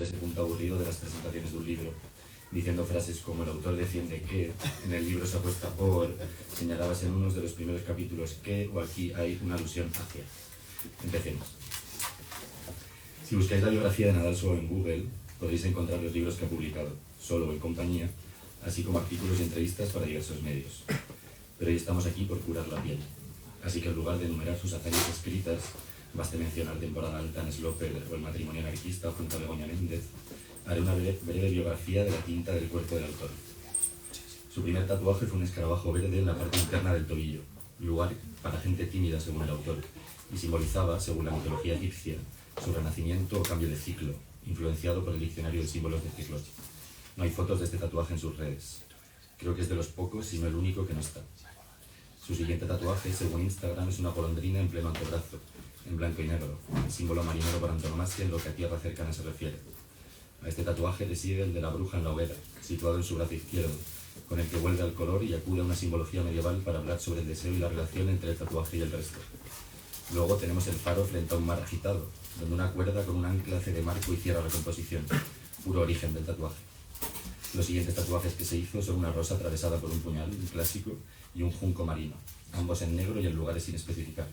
por ese punto aburrido de las presentaciones de un libro, diciendo frases como el autor defiende que, en el libro se apuesta por, señalabas en uno de los primeros capítulos que, o aquí hay una alusión hacia. Empecemos. Si buscáis la biografía de Nadal Solo en Google, podréis encontrar los libros que ha publicado, solo o en compañía, así como artículos y entrevistas para diversos medios. Pero hoy estamos aquí por curar la piel. Así que en lugar de enumerar sus hazañas escritas, baste mencionar Temporada Alta en Sloper o El matrimonio anarquista junto a Begoña Méndez, haré una breve biografía de la tinta del cuerpo del autor. Su primer tatuaje fue un escarabajo verde en la parte interna del tobillo, lugar para gente tímida según el autor, y simbolizaba, según la mitología egipcia, su renacimiento o cambio de ciclo, influenciado por el diccionario de símbolos de ciclos. No hay fotos de este tatuaje en sus redes. Creo que es de los pocos, si no el único, que no está. Su siguiente tatuaje, según Instagram, es una golondrina en pleno antebrazo, en blanco y negro, el símbolo marinero por antonomasia en lo que a tierra cercana se refiere. A este tatuaje le sigue el de la bruja en la hoguera, situado en su brazo izquierdo, con el que vuelve al color y acude a una simbología medieval para hablar sobre el deseo y la relación entre el tatuaje y el resto. Luego tenemos el faro frente a un mar agitado, donde una cuerda con un ancla hace de marco y cierra la composición, puro origen del tatuaje. Los siguientes tatuajes que se hizo son una rosa atravesada por un puñal, un clásico, y un junco marino, ambos en negro y en lugares sin especificar.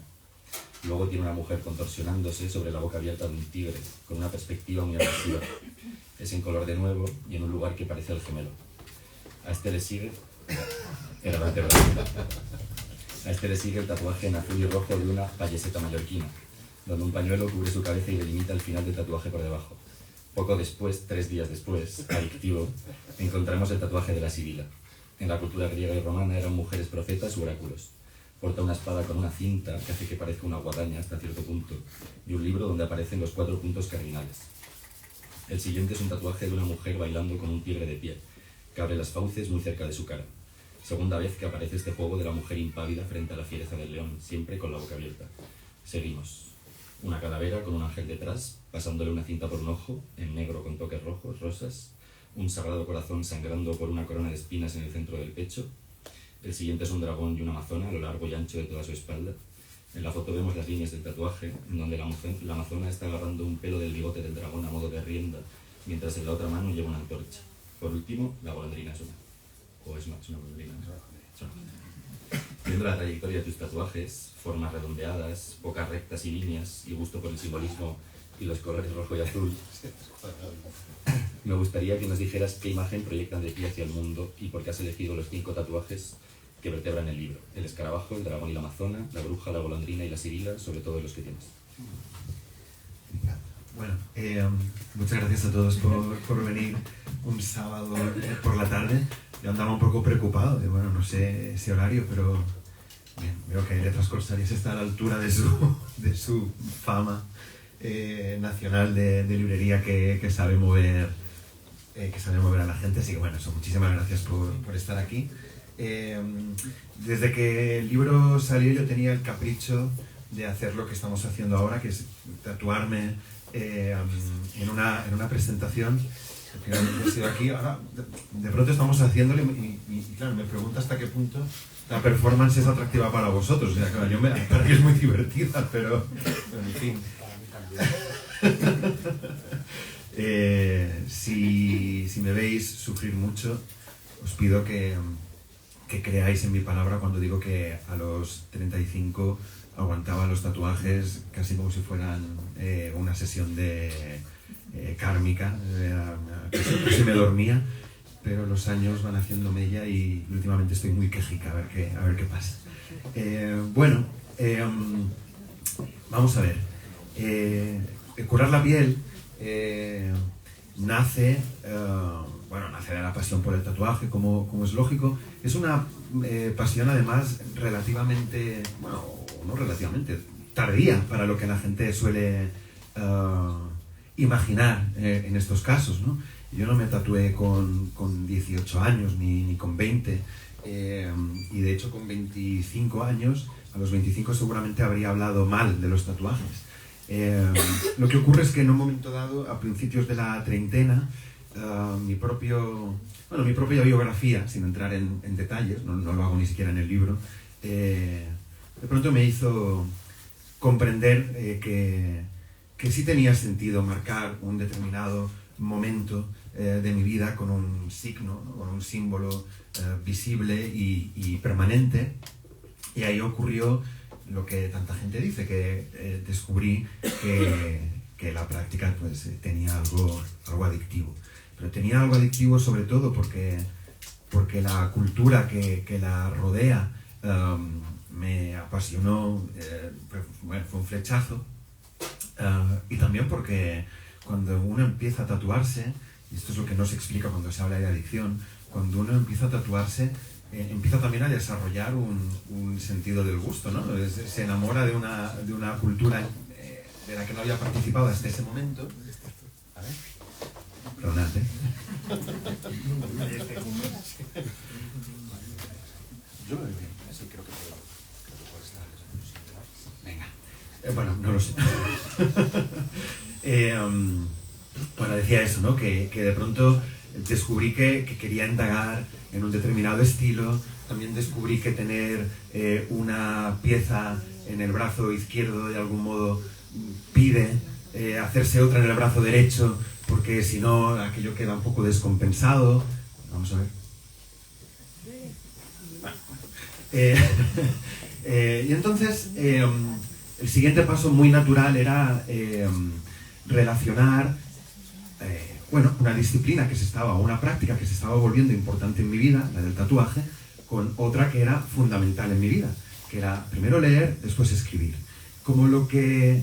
Luego tiene una mujer contorsionándose sobre la boca abierta de un tigre, con una perspectiva muy agresiva. Es en color de nuevo y en un lugar que parece el gemelo. A este le sigue... A este le sigue el tatuaje en azul y rojo de una payeseta mallorquina, donde un pañuelo cubre su cabeza y delimita el final del tatuaje por debajo. Poco después, 3 días después, adictivo, encontramos el tatuaje de la Sibila. En la cultura griega y romana eran mujeres profetas u oráculos. Porta una espada con una cinta que hace que parezca una guadaña hasta cierto punto, y un libro donde aparecen los 4 puntos cardinales. El siguiente es un tatuaje de una mujer bailando con un tigre de pie, que abre las fauces muy cerca de su cara. Segunda vez que aparece este juego de la mujer impávida frente a la fiereza del león, siempre con la boca abierta. Seguimos. Una calavera con un ángel detrás, pasándole una cinta por un ojo, en negro con toques rojos, rosas. Un sagrado corazón sangrando por una corona de espinas en el centro del pecho. El siguiente es un dragón y una amazona a lo largo y ancho de toda su espalda. En la foto vemos las líneas del tatuaje, en donde la amazona está agarrando un pelo del bigote del dragón a modo de rienda, mientras en la otra mano lleva una antorcha. Por último, la golondrina es una. O es una golondrina. Viendo la trayectoria de tus tatuajes, formas redondeadas, bocas rectas y líneas, y gusto por el simbolismo y los colores rojo y azul, me gustaría que nos dijeras qué imagen proyectan de ti hacia el mundo y por qué has elegido los 5 tatuajes que vertebran el libro: el escarabajo, el dragón y la amazona, la bruja, la golondrina y la sibila, sobre todo los que tienes. Bueno, muchas gracias a todos por venir un sábado por la tarde. Yo andaba un poco preocupado, bueno, no sé ese horario, pero bien, veo que Letras Corsarias está a la altura de su fama nacional de librería que sabe mover a la gente. Así que bueno, muchísimas gracias por estar aquí. Desde que el libro salió yo tenía el capricho de hacer lo que estamos haciendo ahora, que es tatuarme en una presentación. Finalmente he sido aquí, ahora de pronto estamos haciéndolo y claro, me pregunto hasta qué punto la performance es atractiva para vosotros. O sea, claro, para mí es muy divertida, pero en fin. Si me veis sufrir mucho, os pido que creáis en mi palabra cuando digo que a los 35 aguantaba los tatuajes casi como si fueran una sesión de kármica, casi me dormía, pero los años van haciendo mella y últimamente estoy muy quejica, a ver qué pasa. Bueno, vamos a ver. Curar la piel nace de la pasión por el tatuaje, como es lógico. Es una pasión además relativamente, bueno, no relativamente, tardía para lo que la gente suele imaginar en estos casos, ¿no? Yo no me tatué con 18 años ni con 20, y de hecho con 25 años, a los 25 seguramente habría hablado mal de los tatuajes. Lo que ocurre es que en un momento dado, a principios de la treintena, mi propia biografía, sin entrar en detalles, no lo hago ni siquiera en el libro, de pronto me hizo comprender que sí tenía sentido marcar un determinado momento de mi vida con un signo, ¿no? Con un símbolo visible y permanente. Y ahí ocurrió lo que tanta gente dice, que descubrí que la práctica pues, tenía algo adictivo. Pero tenía algo adictivo sobre todo porque la cultura que la rodea me apasionó, fue un flechazo. Y también porque cuando uno empieza a tatuarse, y esto es lo que no se explica cuando se habla de adicción, cuando uno empieza a tatuarse, empieza también a desarrollar un sentido del gusto, ¿no? Se enamora de una cultura de la que no había participado hasta ese momento. A ver. Perdonad, ¿eh? Yo lo veo bien, sí, creo que puedo estar. Venga. Bueno, no lo sé. Bueno, decía eso, ¿no? Que de pronto descubrí que quería indagar en un determinado estilo. También descubrí que tener una pieza en el brazo izquierdo de algún modo pide hacerse otra en el brazo derecho, porque si no aquello queda un poco descompensado. Vamos a ver. Y entonces el siguiente paso muy natural era relacionar una disciplina una práctica que se estaba volviendo importante en mi vida, la del tatuaje, con otra que era fundamental en mi vida, que era primero leer, después escribir. Como lo que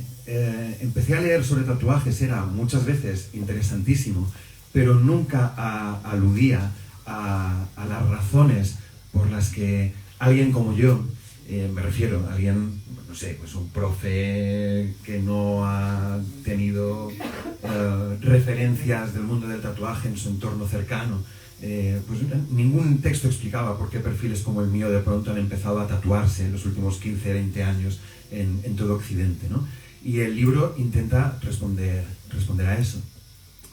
empecé a leer sobre tatuajes era muchas veces interesantísimo, pero nunca aludía a las razones por las que alguien como yo, me refiero a alguien, no sé, pues un profe que no ha tenido referencias del mundo del tatuaje en su entorno cercano, pues ningún texto explicaba por qué perfiles como el mío de pronto han empezado a tatuarse en los últimos 15, 20 años en todo Occidente, ¿no? Y el libro intenta responder a eso,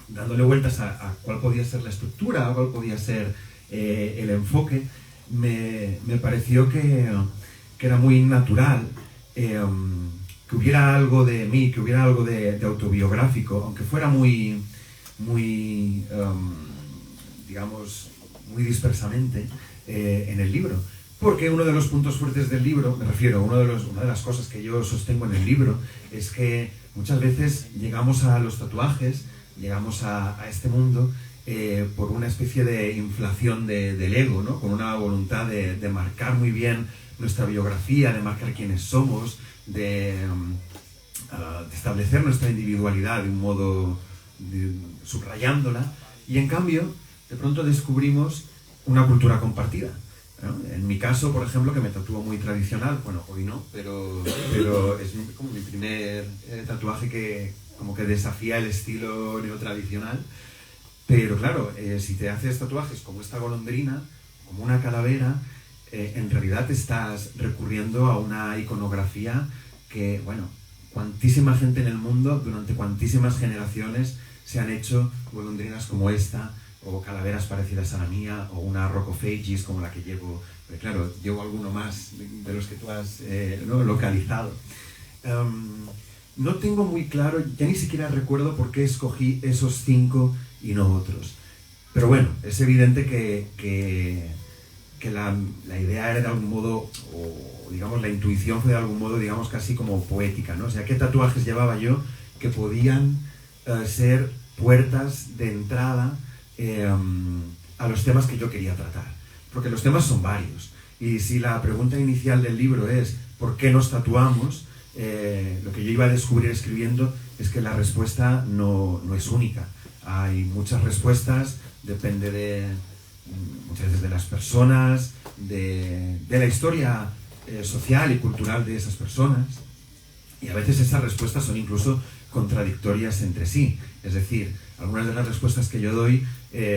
dándole vueltas a cuál podía ser la estructura, a cuál podía ser el enfoque. Me pareció que era muy natural que hubiera algo de mí, que hubiera algo de autobiográfico, aunque fuera muy digamos, muy dispersamente en el libro. Porque uno de los puntos fuertes del libro, me refiero, una de las cosas que yo sostengo en el libro, es que muchas veces llegamos a los tatuajes, llegamos a este mundo por una especie de inflación del ego, ¿no? Con una voluntad de marcar muy bien nuestra biografía, de marcar quiénes somos, de establecer nuestra individualidad de un modo subrayándola, y en cambio de pronto descubrimos una cultura compartida, ¿no? En mi caso, por ejemplo, que me tatúo muy tradicional, bueno, hoy no, pero es como mi primer tatuaje que como que desafía el estilo neotradicional. Pero claro, si te haces tatuajes como esta golondrina, como una calavera, en realidad estás recurriendo a una iconografía que, bueno, cuantísima gente en el mundo, durante cuantísimas generaciones, se han hecho golondrinas como esta, o calaveras parecidas a la mía, o una Rocophages como la que llevo. Pero claro, llevo alguno más de los que tú has localizado. No tengo muy claro, ya ni siquiera recuerdo por qué escogí esos 5 y no otros. Pero bueno, es evidente que la idea era de algún modo, o digamos la intuición fue de algún modo, digamos casi como poética, ¿no? O sea, ¿qué tatuajes llevaba yo que podían ser puertas de entrada a los temas que yo quería tratar? Porque los temas son varios. Y si la pregunta inicial del libro es ¿por qué nos tatuamos? Lo que yo iba a descubrir escribiendo es que la respuesta no es única. Hay muchas respuestas, depende muchas veces de las personas, de la historia social y cultural de esas personas, y a veces esas respuestas son incluso contradictorias entre sí. Es decir, algunas de las respuestas que yo doy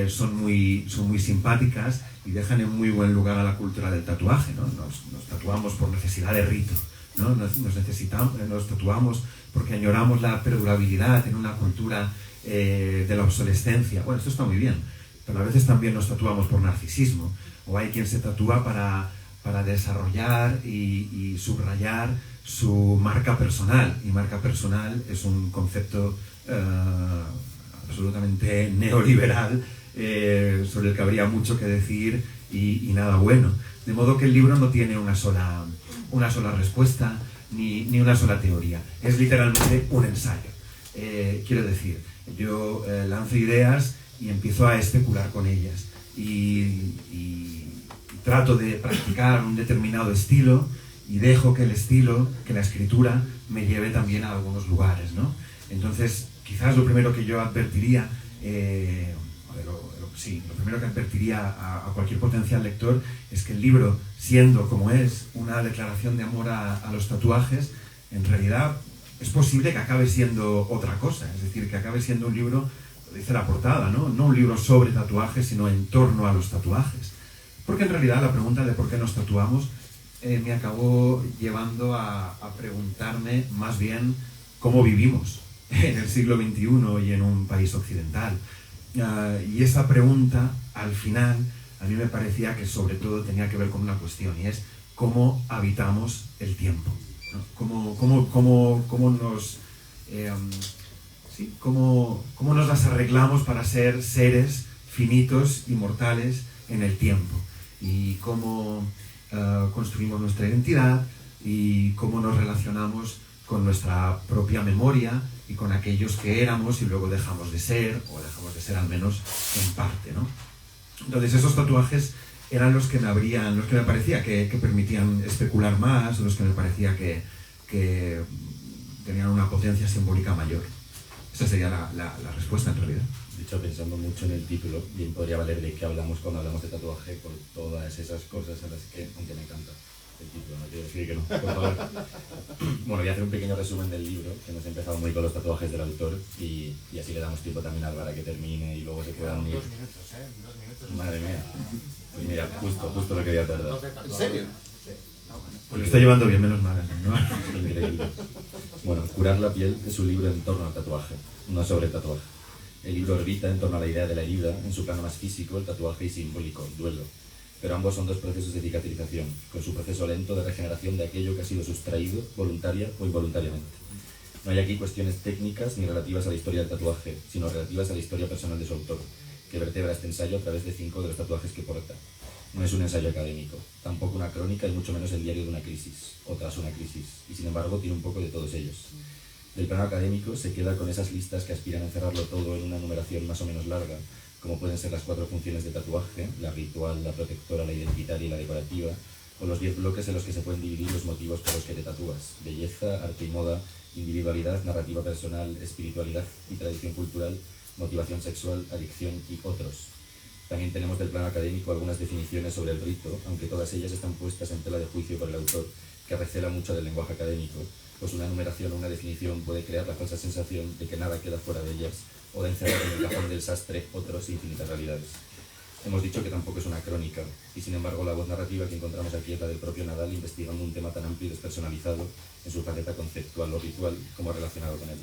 son muy simpáticas y dejan en muy buen lugar a la cultura del tatuaje, ¿no? Nos tatuamos por necesidad de rito, ¿no? Nos tatuamos porque añoramos la perdurabilidad en una cultura de la obsolescencia. Bueno, esto está muy bien, pero a veces también nos tatuamos por narcisismo, o hay quien se tatúa para desarrollar y subrayar su marca personal, y marca personal es un concepto absolutamente neoliberal, sobre el que habría mucho que decir y nada bueno. De modo que el libro no tiene una sola respuesta ni una sola teoría. Es literalmente un ensayo. Quiero decir, yo lanzo ideas y empiezo a especular con ellas. Y trato de practicar un determinado estilo y dejo que el estilo, que la escritura, me lleve también a algunos lugares, ¿no? Entonces, quizás lo primero que yo advertiría, lo primero que advertiría a cualquier potencial lector es que el libro, siendo como es una declaración de amor a los tatuajes, en realidad es posible que acabe siendo otra cosa, es decir, que acabe siendo un libro, lo dice la portada, ¿no? No un libro sobre tatuajes, sino en torno a los tatuajes. Porque en realidad la pregunta de por qué nos tatuamos me acabó llevando a preguntarme más bien cómo vivimos en el siglo XXI y en un país occidental. Y esa pregunta, al final, a mí me parecía que sobre todo tenía que ver con una cuestión, y es cómo habitamos el tiempo, ¿no? Cómo nos las arreglamos para ser seres finitos y mortales en el tiempo, y cómo construimos nuestra identidad y cómo nos relacionamos con nuestra propia memoria y con aquellos que éramos y luego dejamos de ser, o dejamos de ser al menos en parte, ¿no? Entonces esos tatuajes eran los que me parecía que permitían especular más, los que me parecía que tenían una potencia simbólica mayor. Esa sería la respuesta en realidad. De hecho, pensando mucho en el título, bien podría valer de qué hablamos cuando hablamos de tatuaje, por todas esas cosas a las que, aunque me encanta el título, no quiero decir que no, por favor. Bueno, voy a hacer un pequeño resumen del libro, que hemos empezado muy con los tatuajes del autor, y así le damos tiempo también a Álvaro a que termine y luego se puedan unir. 2 minutos, 2 minutos. Madre mía. Pues mira, justo lo que había tardado. ¿En serio? Pues lo está llevando bien, menos mal, ¿no? Increíble. Bueno, Curar la piel es un libro en torno al tatuaje, no sobre el tatuaje. El libro orbita en torno a la idea de la herida, en su plano más físico, el tatuaje, y simbólico, el duelo. Pero ambos son dos procesos de cicatrización, con su proceso lento de regeneración de aquello que ha sido sustraído, voluntaria o involuntariamente. No hay aquí cuestiones técnicas ni relativas a la historia del tatuaje, sino relativas a la historia personal de su autor, que vertebra este ensayo a través de 5 de los tatuajes que porta. No es un ensayo académico, tampoco una crónica y mucho menos el diario de una crisis, o tras una crisis, y sin embargo tiene un poco de todos ellos. Del plano académico se queda con esas listas que aspiran a encerrarlo todo en una numeración más o menos larga, como pueden ser las 4 funciones de tatuaje, la ritual, la protectora, la identitaria y la decorativa, o los 10 bloques en los que se pueden dividir los motivos por los que te tatúas: belleza, arte y moda, individualidad, narrativa personal, espiritualidad y tradición cultural, motivación sexual, adicción y otros. También tenemos del plano académico algunas definiciones sobre el rito, aunque todas ellas están puestas en tela de juicio por el autor, que recela mucho del lenguaje académico, pues una enumeración o una definición puede crear la falsa sensación de que nada queda fuera de ellas, o de encerrar en el cajón del sastre otros infinitas realidades. Hemos dicho que tampoco es una crónica, y sin embargo la voz narrativa que encontramos aquí es la del propio Nadal, investigando un tema tan amplio y despersonalizado en su faceta conceptual o ritual como relacionado con él.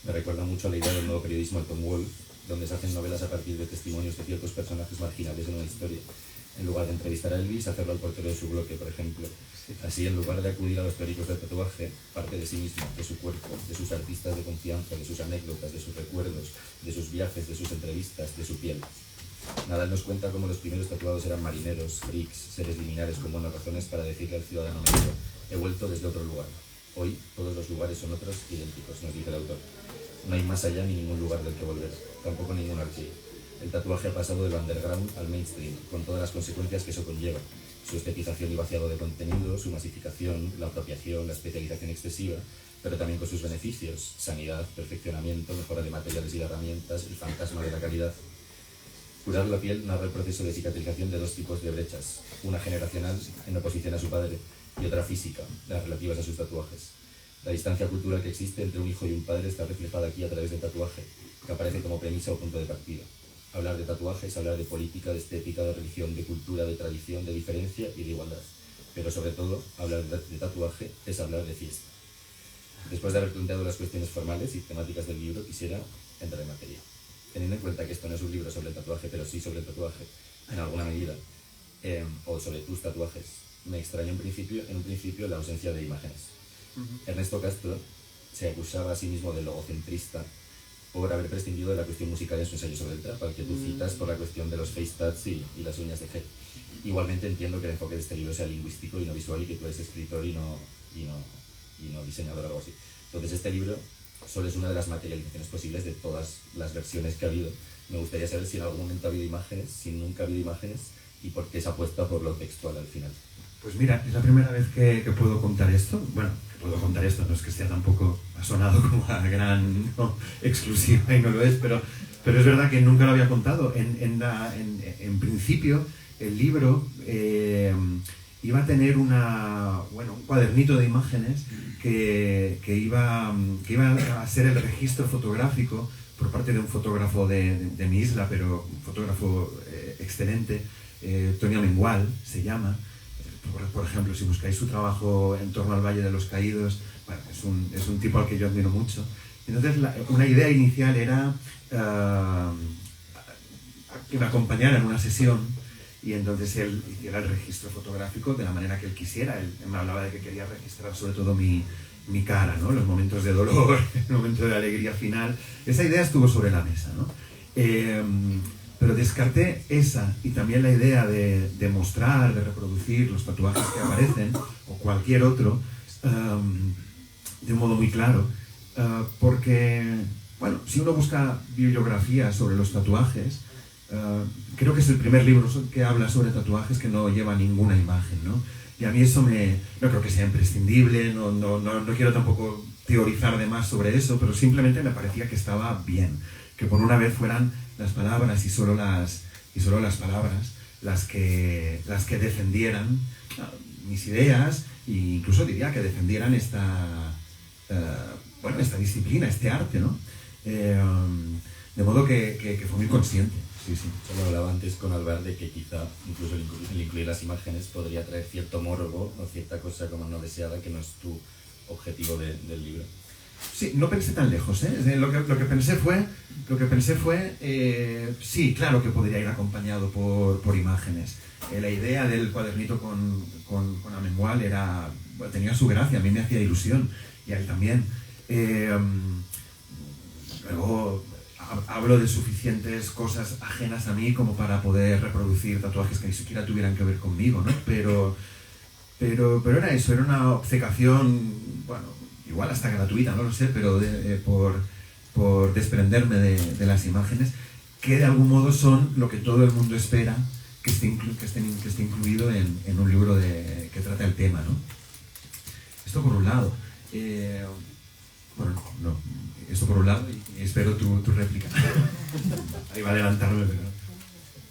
Me recuerda mucho a la idea del nuevo periodismo de Tom Wolfe, donde se hacen novelas a partir de testimonios de ciertos personajes marginales en una historia. En lugar de entrevistar a Elvis, hacerlo al portero de su bloque, por ejemplo. Así, en lugar de acudir a los teóricos del tatuaje, parte de sí mismo, de su cuerpo, de sus artistas de confianza, de sus anécdotas, de sus recuerdos, de sus viajes, de sus entrevistas, de su piel. Nadal nos cuenta cómo los primeros tatuados eran marineros, freaks, seres liminares con buenas razones para decirle al ciudadano medio: he vuelto desde otro lugar. Hoy todos los lugares son otros, idénticos, nos dice el autor. No hay más allá ni ningún lugar del que volver, tampoco ningún archivo. El tatuaje ha pasado del underground al mainstream, con todas las consecuencias que eso conlleva: su estetización y vaciado de contenido, su masificación, la apropiación, la especialización excesiva, pero también con sus beneficios: sanidad, perfeccionamiento, mejora de materiales y de herramientas, el fantasma de la calidad. Curar la piel narra el proceso de cicatrización de 2 tipos de brechas, una generacional, en oposición a su padre, y otra física, las relativas a sus tatuajes. La distancia cultural que existe entre un hijo y un padre está reflejada aquí a través del tatuaje, que aparece como premisa o punto de partida. Hablar de tatuaje es hablar de política, de estética, de religión, de cultura, de tradición, de diferencia y de igualdad. Pero sobre todo, hablar de tatuaje es hablar de fiesta. Después de haber planteado las cuestiones formales y temáticas del libro, quisiera entrar en materia. Teniendo en cuenta que esto no es un libro sobre el tatuaje, pero sí sobre el tatuaje, en alguna medida, o sobre tus tatuajes, me extraña en un principio la ausencia de imágenes. Ernesto Castro se acusaba a sí mismo de logocentrista por haber prescindido de la cuestión musical en su ensayo sobre el trap, al que tú citas por la cuestión de los face tats y las uñas de G. Igualmente entiendo que el enfoque de este libro sea lingüístico y no visual, y que tú eres escritor y no diseñador o algo así. Entonces este libro solo es una de las materializaciones posibles de todas las versiones que ha habido. Me gustaría saber si en algún momento ha habido imágenes, si nunca ha habido imágenes, y por qué se apuesta por lo textual al final. Pues mira, es la primera vez que puedo contar esto. Bueno, que puedo contar esto, no es que sea tampoco, ha sonado como a gran exclusiva y no lo es, pero es verdad que nunca lo había contado. En principio, el libro iba a tener un cuadernito de imágenes que iba a ser el registro fotográfico por parte de un fotógrafo de mi isla, pero un fotógrafo excelente, Tony Amengual se llama. Por ejemplo, si buscáis su trabajo en torno al Valle de los Caídos, bueno, es un tipo al que yo admiro mucho. Entonces, una idea inicial era que me acompañara en una sesión y entonces él hiciera el registro fotográfico de la manera que él quisiera. Él me hablaba de que quería registrar sobre todo mi cara, ¿no? Los momentos de dolor, el momento de alegría final. Esa idea estuvo sobre la mesa, ¿no? Pero descarté esa y también la idea de mostrar, de reproducir los tatuajes que aparecen o cualquier otro de un modo muy claro, porque, bueno, si uno busca bibliografía sobre los tatuajes, creo que es el primer libro que habla sobre tatuajes que no lleva ninguna imagen, ¿no? Y a mí eso no creo que sea imprescindible, no quiero tampoco teorizar de más sobre eso, pero simplemente me parecía que estaba bien, que por una vez fueran las palabras y solo las palabras las que defendieran mis ideas, e incluso diría que defendieran esta disciplina, este arte, ¿no? De modo que fue muy consciente. Sí. Solo hablaba antes con Alvar de que quizá incluso el incluir las imágenes podría traer cierto morbo o cierta cosa como no deseada, que no es tu objetivo del libro. Sí, no pensé tan lejos, ¿eh? Lo que pensé fue sí, claro que podría ir acompañado por imágenes. La idea del cuadernito con Amengual tenía su gracia, a mí me hacía ilusión, y a él también. Luego hablo de suficientes cosas ajenas a mí como para poder reproducir tatuajes que ni siquiera tuvieran que ver conmigo, ¿no? Pero era eso, era una obcecación, bueno, igual hasta gratuita, no lo sé, pero por desprenderme de las imágenes, que de algún modo son lo que todo el mundo espera que esté incluido en un libro que trata el tema, ¿no? Esto por un lado. Esto por un lado, y espero tu réplica. Ahí va a adelantarme,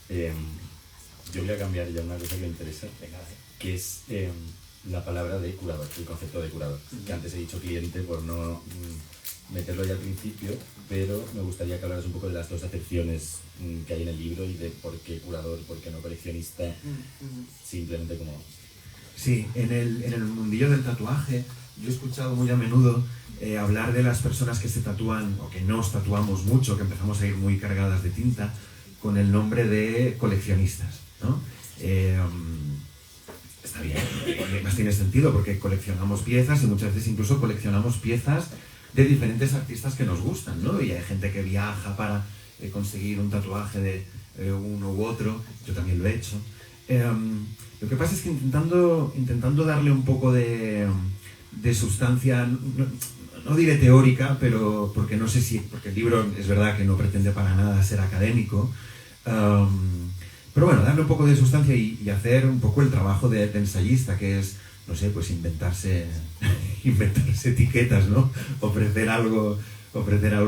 pero... yo voy a cambiar ya una cosa que me interesa, que es la palabra de curador, el concepto de curador, que antes he dicho cliente por no meterlo ya al principio, pero me gustaría que hablaras un poco de las dos acepciones que hay en el libro y de por qué curador, por qué no coleccionista, simplemente como... Sí, en el mundillo del tatuaje yo he escuchado muy a menudo hablar de las personas que se tatúan o que nos tatuamos mucho, que empezamos a ir muy cargadas de tinta, con el nombre de coleccionistas, ¿no? Está bien, además tiene sentido porque coleccionamos piezas y muchas veces incluso coleccionamos piezas de diferentes artistas que nos gustan, ¿no? Y hay gente que viaja para conseguir un tatuaje de uno u otro, yo también lo he hecho. Lo que pasa es que intentando darle un poco de sustancia, no diré teórica, pero porque no sé porque el libro es verdad que no pretende para nada ser académico, pero bueno, darle un poco de sustancia y hacer un poco el trabajo de ensayista, que es, no sé, pues inventarse etiquetas, ¿no? Ofrecer algo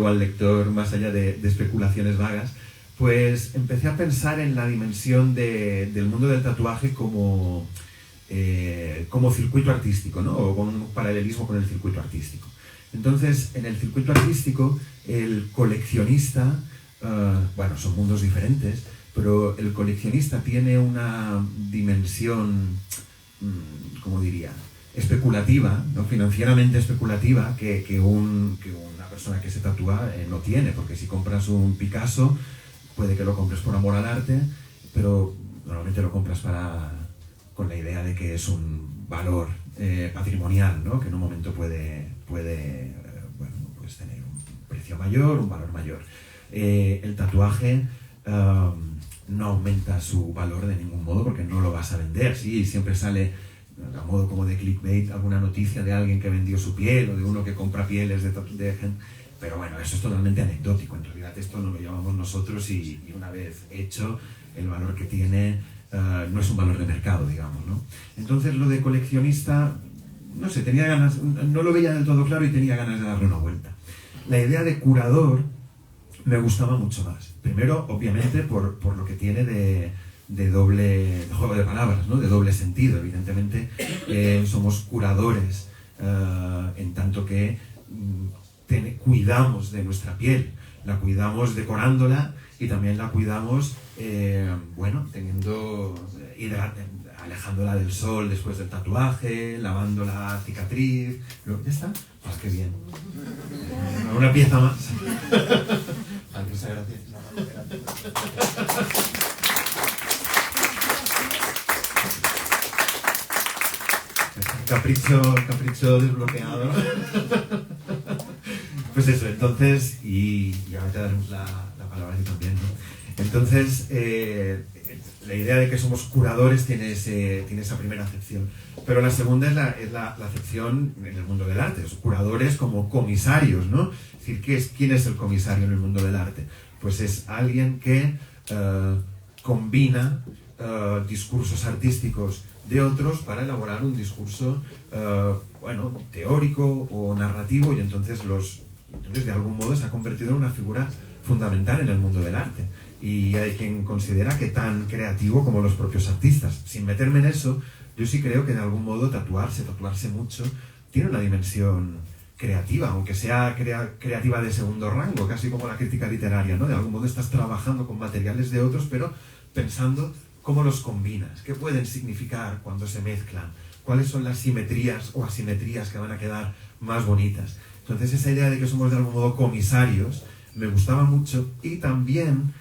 al lector más allá de especulaciones vagas. Pues empecé a pensar en la dimensión del mundo del tatuaje como circuito artístico, ¿no? O con un paralelismo con el circuito artístico. Entonces, en el circuito artístico, el coleccionista, bueno, son mundos diferentes, pero el coleccionista tiene una dimensión, ¿cómo diría?, especulativa, ¿no? Financieramente especulativa, que una persona que se tatúa no tiene, porque si compras un Picasso, puede que lo compres por amor al arte, pero normalmente lo compras con la idea de que es un valor patrimonial, ¿no? Que en un momento puede tener un precio precio mayor, un valor mayor. El tatuaje no aumenta su valor de ningún modo porque no lo vas a vender. Sí, siempre sale a modo como de clickbait alguna noticia de alguien que vendió su piel o de uno que compra pieles de gente, pero bueno, eso es totalmente anecdótico. En realidad esto no lo llevamos nosotros y una vez hecho, el valor que tiene no es un valor de mercado, digamos, ¿no? Entonces lo de coleccionista, no sé, tenía ganas, no lo veía del todo claro y tenía ganas de darle una vuelta. La idea de curador me gustaba mucho más. Primero, obviamente, por lo que tiene de doble juego de palabras, ¿no? De doble sentido. Evidentemente, somos curadores en tanto que cuidamos de nuestra piel, la cuidamos decorándola y también la cuidamos, alejándola del sol después del tatuaje, lavando la cicatriz. ¿Ya está? Pues qué bien. Una pieza más. Muchas gracias. Capricho desbloqueado. Pues eso, entonces, y ahora te daremos la palabra a ti también, ¿no? Entonces, la idea de que somos curadores tiene esa primera acepción. Pero la segunda es la acepción en el mundo del arte. Los curadores como comisarios, ¿no? Es decir, ¿quién es el comisario en el mundo del arte? Pues es alguien que combina discursos artísticos de otros para elaborar un discurso teórico o narrativo, y entonces de algún modo se ha convertido en una figura fundamental en el mundo del arte. Y hay quien considera que tan creativo como los propios artistas. Sin meterme en eso, yo sí creo que de algún modo tatuarse mucho, tiene una dimensión creativa, aunque sea creativa de segundo rango, casi como la crítica literaria, ¿no? De algún modo estás trabajando con materiales de otros, pero pensando cómo los combinas, qué pueden significar cuando se mezclan, cuáles son las simetrías o asimetrías que van a quedar más bonitas. Entonces esa idea de que somos de algún modo comisarios me gustaba mucho, y también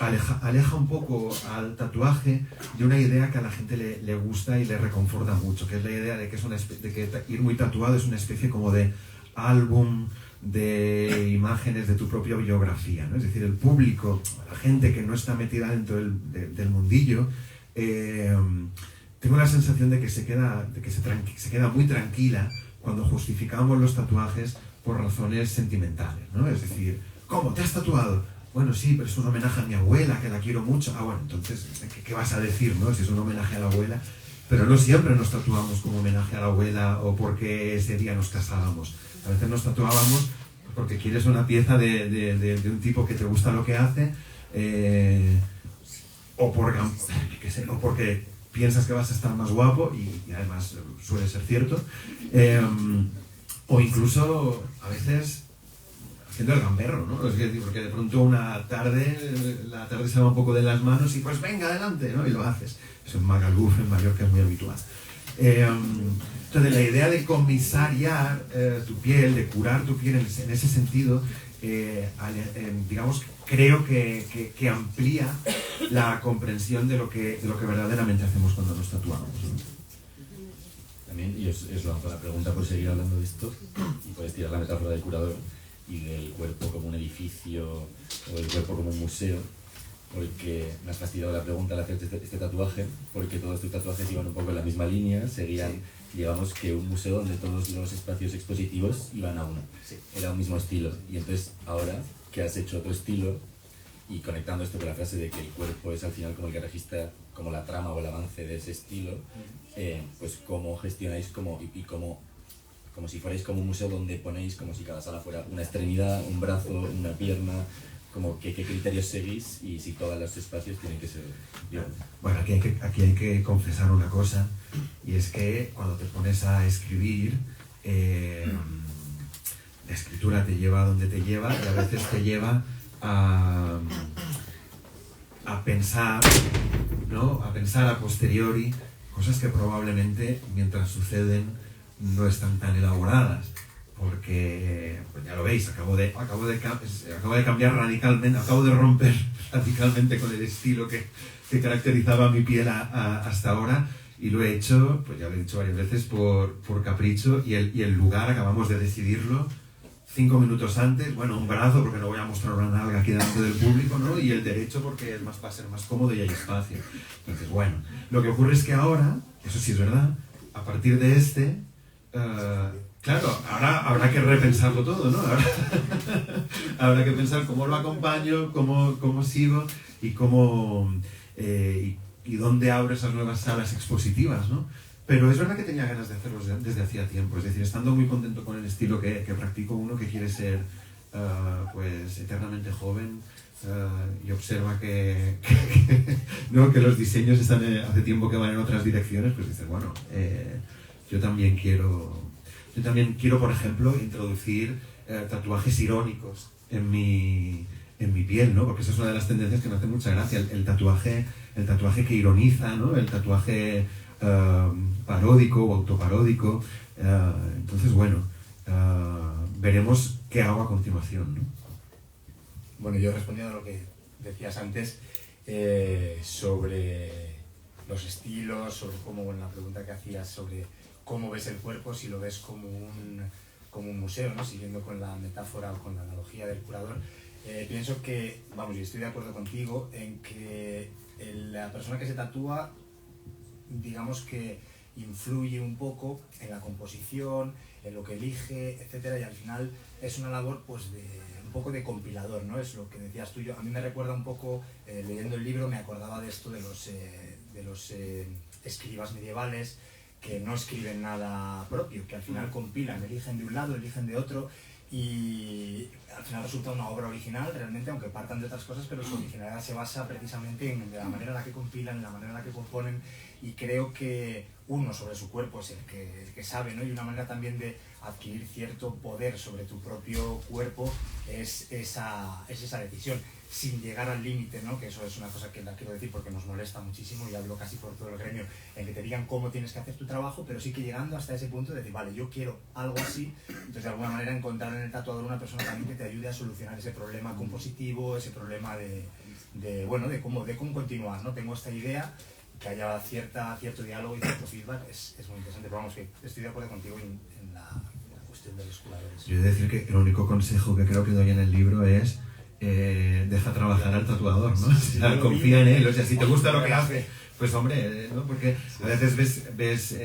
aleja un poco al tatuaje de una idea que a la gente le gusta y le reconforta mucho, que es la idea de que, ir muy tatuado es una especie como de álbum de imágenes de tu propia biografía, ¿no? Es decir, el público, la gente que no está metida dentro del mundillo, tengo la sensación de que se queda muy tranquila cuando justificamos los tatuajes por razones sentimentales, ¿no? Es decir, ¿cómo? ¿Te has tatuado? Bueno, sí, pero es un homenaje a mi abuela, que la quiero mucho. Ah, bueno, entonces, ¿qué vas a decir, no? Si es un homenaje a la abuela. Pero no siempre nos tatuamos como homenaje a la abuela o porque ese día nos casábamos. A veces nos tatuábamos porque quieres una pieza de un tipo que te gusta lo que hace, o porque piensas que vas a estar más guapo, y además suele ser cierto, o incluso a veces haciendo el gamberro, ¿no? Es decir, porque de pronto la tarde se va un poco de las manos y pues venga, adelante, ¿no? Y lo haces. Eso en Magaluf, en Mallorca, es muy habitual. Entonces, la idea de comisariar tu piel, de curar tu piel en ese sentido, digamos, creo que amplía la comprensión de lo que verdaderamente hacemos cuando nos tatuamos, ¿no? También, y os lanzo la pregunta por seguir hablando de esto, y podéis tirar la metáfora del curador y del cuerpo como un edificio o del cuerpo como un museo, porque me has fastidiado la pregunta al hacer este tatuaje, porque todos tus tatuajes iban un poco en la misma línea, seguían, digamos, que un museo donde todos los espacios expositivos iban a uno. Sí. Era un mismo estilo. Y entonces, ahora que has hecho otro estilo, y conectando esto con la frase de que el cuerpo es al final como el que registra como la trama o el avance de ese estilo, pues cómo gestionáis como si fuerais como un museo donde ponéis como si cada sala fuera una extremidad, un brazo, una pierna, como qué criterios seguís y si todos los espacios tienen que ser bien. Bueno, aquí hay que confesar una cosa, y es que cuando te pones a escribir, la escritura te lleva a donde te lleva, y a veces te lleva a pensar, ¿no? A pensar a posteriori cosas que probablemente mientras suceden no están tan elaboradas, porque pues ya lo veis, acabo de cambiar radicalmente, acabo de romper radicalmente con el estilo que caracterizaba mi piel hasta ahora, y lo he hecho, pues ya lo he dicho varias veces, por capricho, y el lugar acabamos de decidirlo 5 minutos antes, bueno, un brazo porque no voy a mostrar una nalga aquí delante del público, ¿no? Y el derecho porque es más, va a ser más cómodo y hay espacio. Entonces, bueno, lo que ocurre es que ahora, eso sí es verdad, a partir de claro, ahora habrá que repensarlo todo, ¿no? Ahora, habrá que pensar cómo lo acompaño, cómo sigo y cómo y dónde abro esas nuevas salas expositivas, ¿no? Pero es verdad que tenía ganas de hacerlo desde hacía tiempo, es decir, estando muy contento con el estilo que practico, uno que quiere ser pues eternamente joven y observa ¿no? que los diseños están hace tiempo que van en otras direcciones, pues dice, bueno, yo también quiero, por ejemplo, introducir tatuajes irónicos en mi piel, ¿no? Porque esa es una de las tendencias que me hace mucha gracia, el tatuaje que ironiza, ¿no? El tatuaje paródico o autoparódico. Entonces, bueno, veremos qué hago a continuación, ¿no? Bueno, yo respondiendo a lo que decías antes sobre los estilos, sobre cómo, bueno, la pregunta que hacías sobre cómo ves el cuerpo, si lo ves como un museo, ¿no? Siguiendo con la metáfora o con la analogía del curador, pienso que, vamos, y estoy de acuerdo contigo en que la persona que se tatúa, digamos que influye un poco en la composición, en lo que elige, etcétera, y al final es una labor pues un poco de compilador, ¿no? Es lo que decías tú. A mí me recuerda un poco, leyendo el libro me acordaba de esto de los escribas medievales que no escriben nada propio, que al final compilan, eligen de un lado, eligen de otro, y al final resulta una obra original realmente, aunque partan de otras cosas, pero su originalidad se basa precisamente en la manera en la que compilan, en la manera en la que componen, y creo que uno sobre su cuerpo es el que sabe, ¿no? Y una manera también de adquirir cierto poder sobre tu propio cuerpo es esa decisión, sin llegar al límite, ¿no? Que eso es una cosa que la quiero decir porque nos molesta muchísimo, y hablo casi por todo el gremio, en que te digan cómo tienes que hacer tu trabajo, pero sí que llegando hasta ese punto de decir, vale, yo quiero algo así, entonces de alguna manera encontrar en el tatuador una persona también que te ayude a solucionar ese problema compositivo, ese problema de cómo continuar, ¿no? Tengo esta idea, que haya cierto diálogo y cierto feedback es muy interesante, pero vamos, que estoy de acuerdo contigo en la cuestión de los curadores. Yo he de decir que el único consejo que creo que doy en el libro es deja trabajar al tatuador, ¿no? O sea, confía en él, o sea, si te gusta lo que hace, pues hombre, ¿no? Porque a veces a veces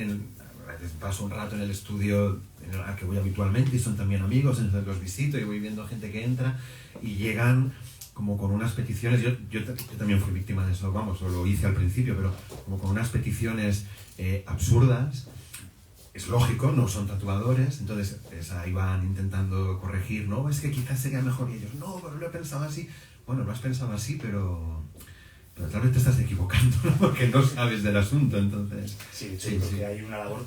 paso un rato en el estudio al que voy habitualmente y son también amigos, entonces los visito y voy viendo gente que entra y llegan como con unas peticiones, yo también fui víctima de eso, vamos, lo hice al principio, pero como con unas peticiones absurdas. Es lógico, no son tatuadores, entonces ahí van intentando corregir, no, es que quizás sería mejor, y ellos, no, pero lo he pensado así. Bueno, lo has pensado así, pero tal vez te estás equivocando, ¿no? Porque no sabes del asunto, entonces... Sí, de hecho, creo que hay una labor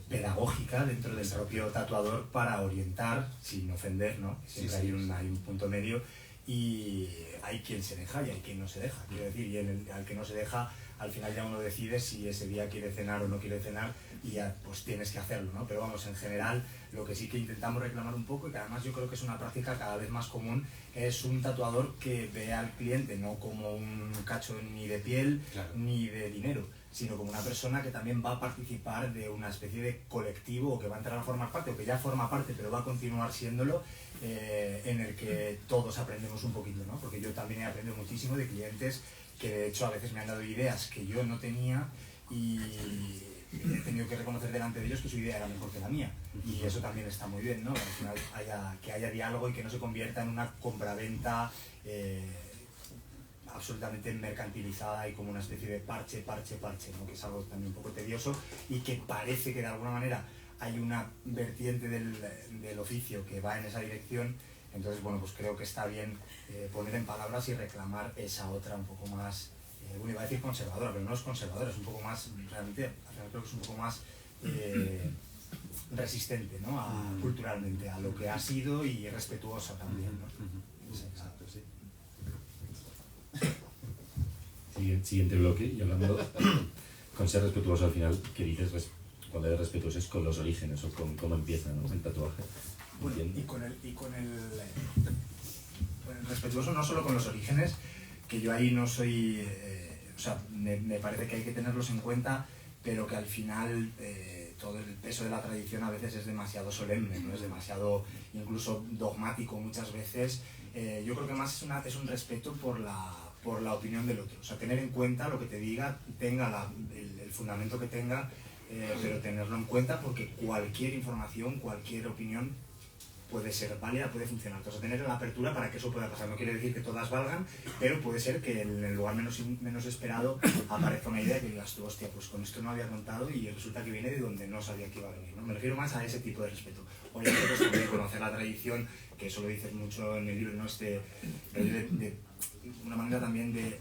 pedagógica dentro del propio tatuador para orientar, sin ofender, ¿no? Siempre hay un punto medio, y hay quien se deja y hay quien no se deja, quiero decir, y al que no se deja, al final ya uno decide si ese día quiere cenar o no quiere cenar, y ya pues tienes que hacerlo, ¿no? Pero vamos, en general, lo que sí que intentamos reclamar un poco, y que además yo creo que es una práctica cada vez más común, es un tatuador que ve al cliente no como un cacho ni de piel, claro, ni de dinero, sino como una persona que también va a participar de una especie de colectivo, o que va a entrar a formar parte, o que ya forma parte, pero va a continuar siéndolo, en el que todos aprendemos un poquito, ¿no? Porque yo también he aprendido muchísimo de clientes que de hecho a veces me han dado ideas que yo no tenía, y he tenido que reconocer delante de ellos que su idea era mejor que la mía, y eso también está muy bien, ¿no? Al final que haya diálogo y que no se convierta en una compraventa absolutamente mercantilizada y como una especie de parche, ¿no? Que es algo también un poco tedioso, y que parece que de alguna manera hay una vertiente del oficio que va en esa dirección. Entonces, bueno, pues creo que está bien poner en palabras y reclamar esa otra un poco más, bueno, iba a decir conservadora, pero no es conservadora, es un poco más, realmente, al final creo que es un poco más resistente, ¿no? Culturalmente, a lo que ha sido, y respetuosa también, ¿no? Exacto, sí. Siguiente bloque, y hablando con ser respetuoso al final, ¿qué dices cuando eres respetuoso? Es con los orígenes, o con cómo empieza, ¿no? El tatuaje. Bueno, y con el respetuoso no solo con los orígenes, que yo ahí no soy, o sea, me parece que hay que tenerlos en cuenta, pero que al final todo el peso de la tradición a veces es demasiado solemne, ¿no? Es demasiado incluso dogmático muchas veces. Yo creo que más es un respeto por la opinión del otro, o sea, tener en cuenta lo que te diga, tenga el fundamento que tenga, pero tenerlo en cuenta porque cualquier información, cualquier opinión puede ser válida, puede funcionar. Entonces, tener la apertura para que eso pueda pasar. No quiere decir que todas valgan, pero puede ser que en el lugar menos esperado aparezca una idea que digas tú, hostia, pues con esto no había contado y resulta que viene de donde no sabía que iba a venir, ¿no? Me refiero más a ese tipo de respeto. Obviamente, pues también conocer la tradición, que eso lo dices mucho en el libro, ¿no? De una manera también de...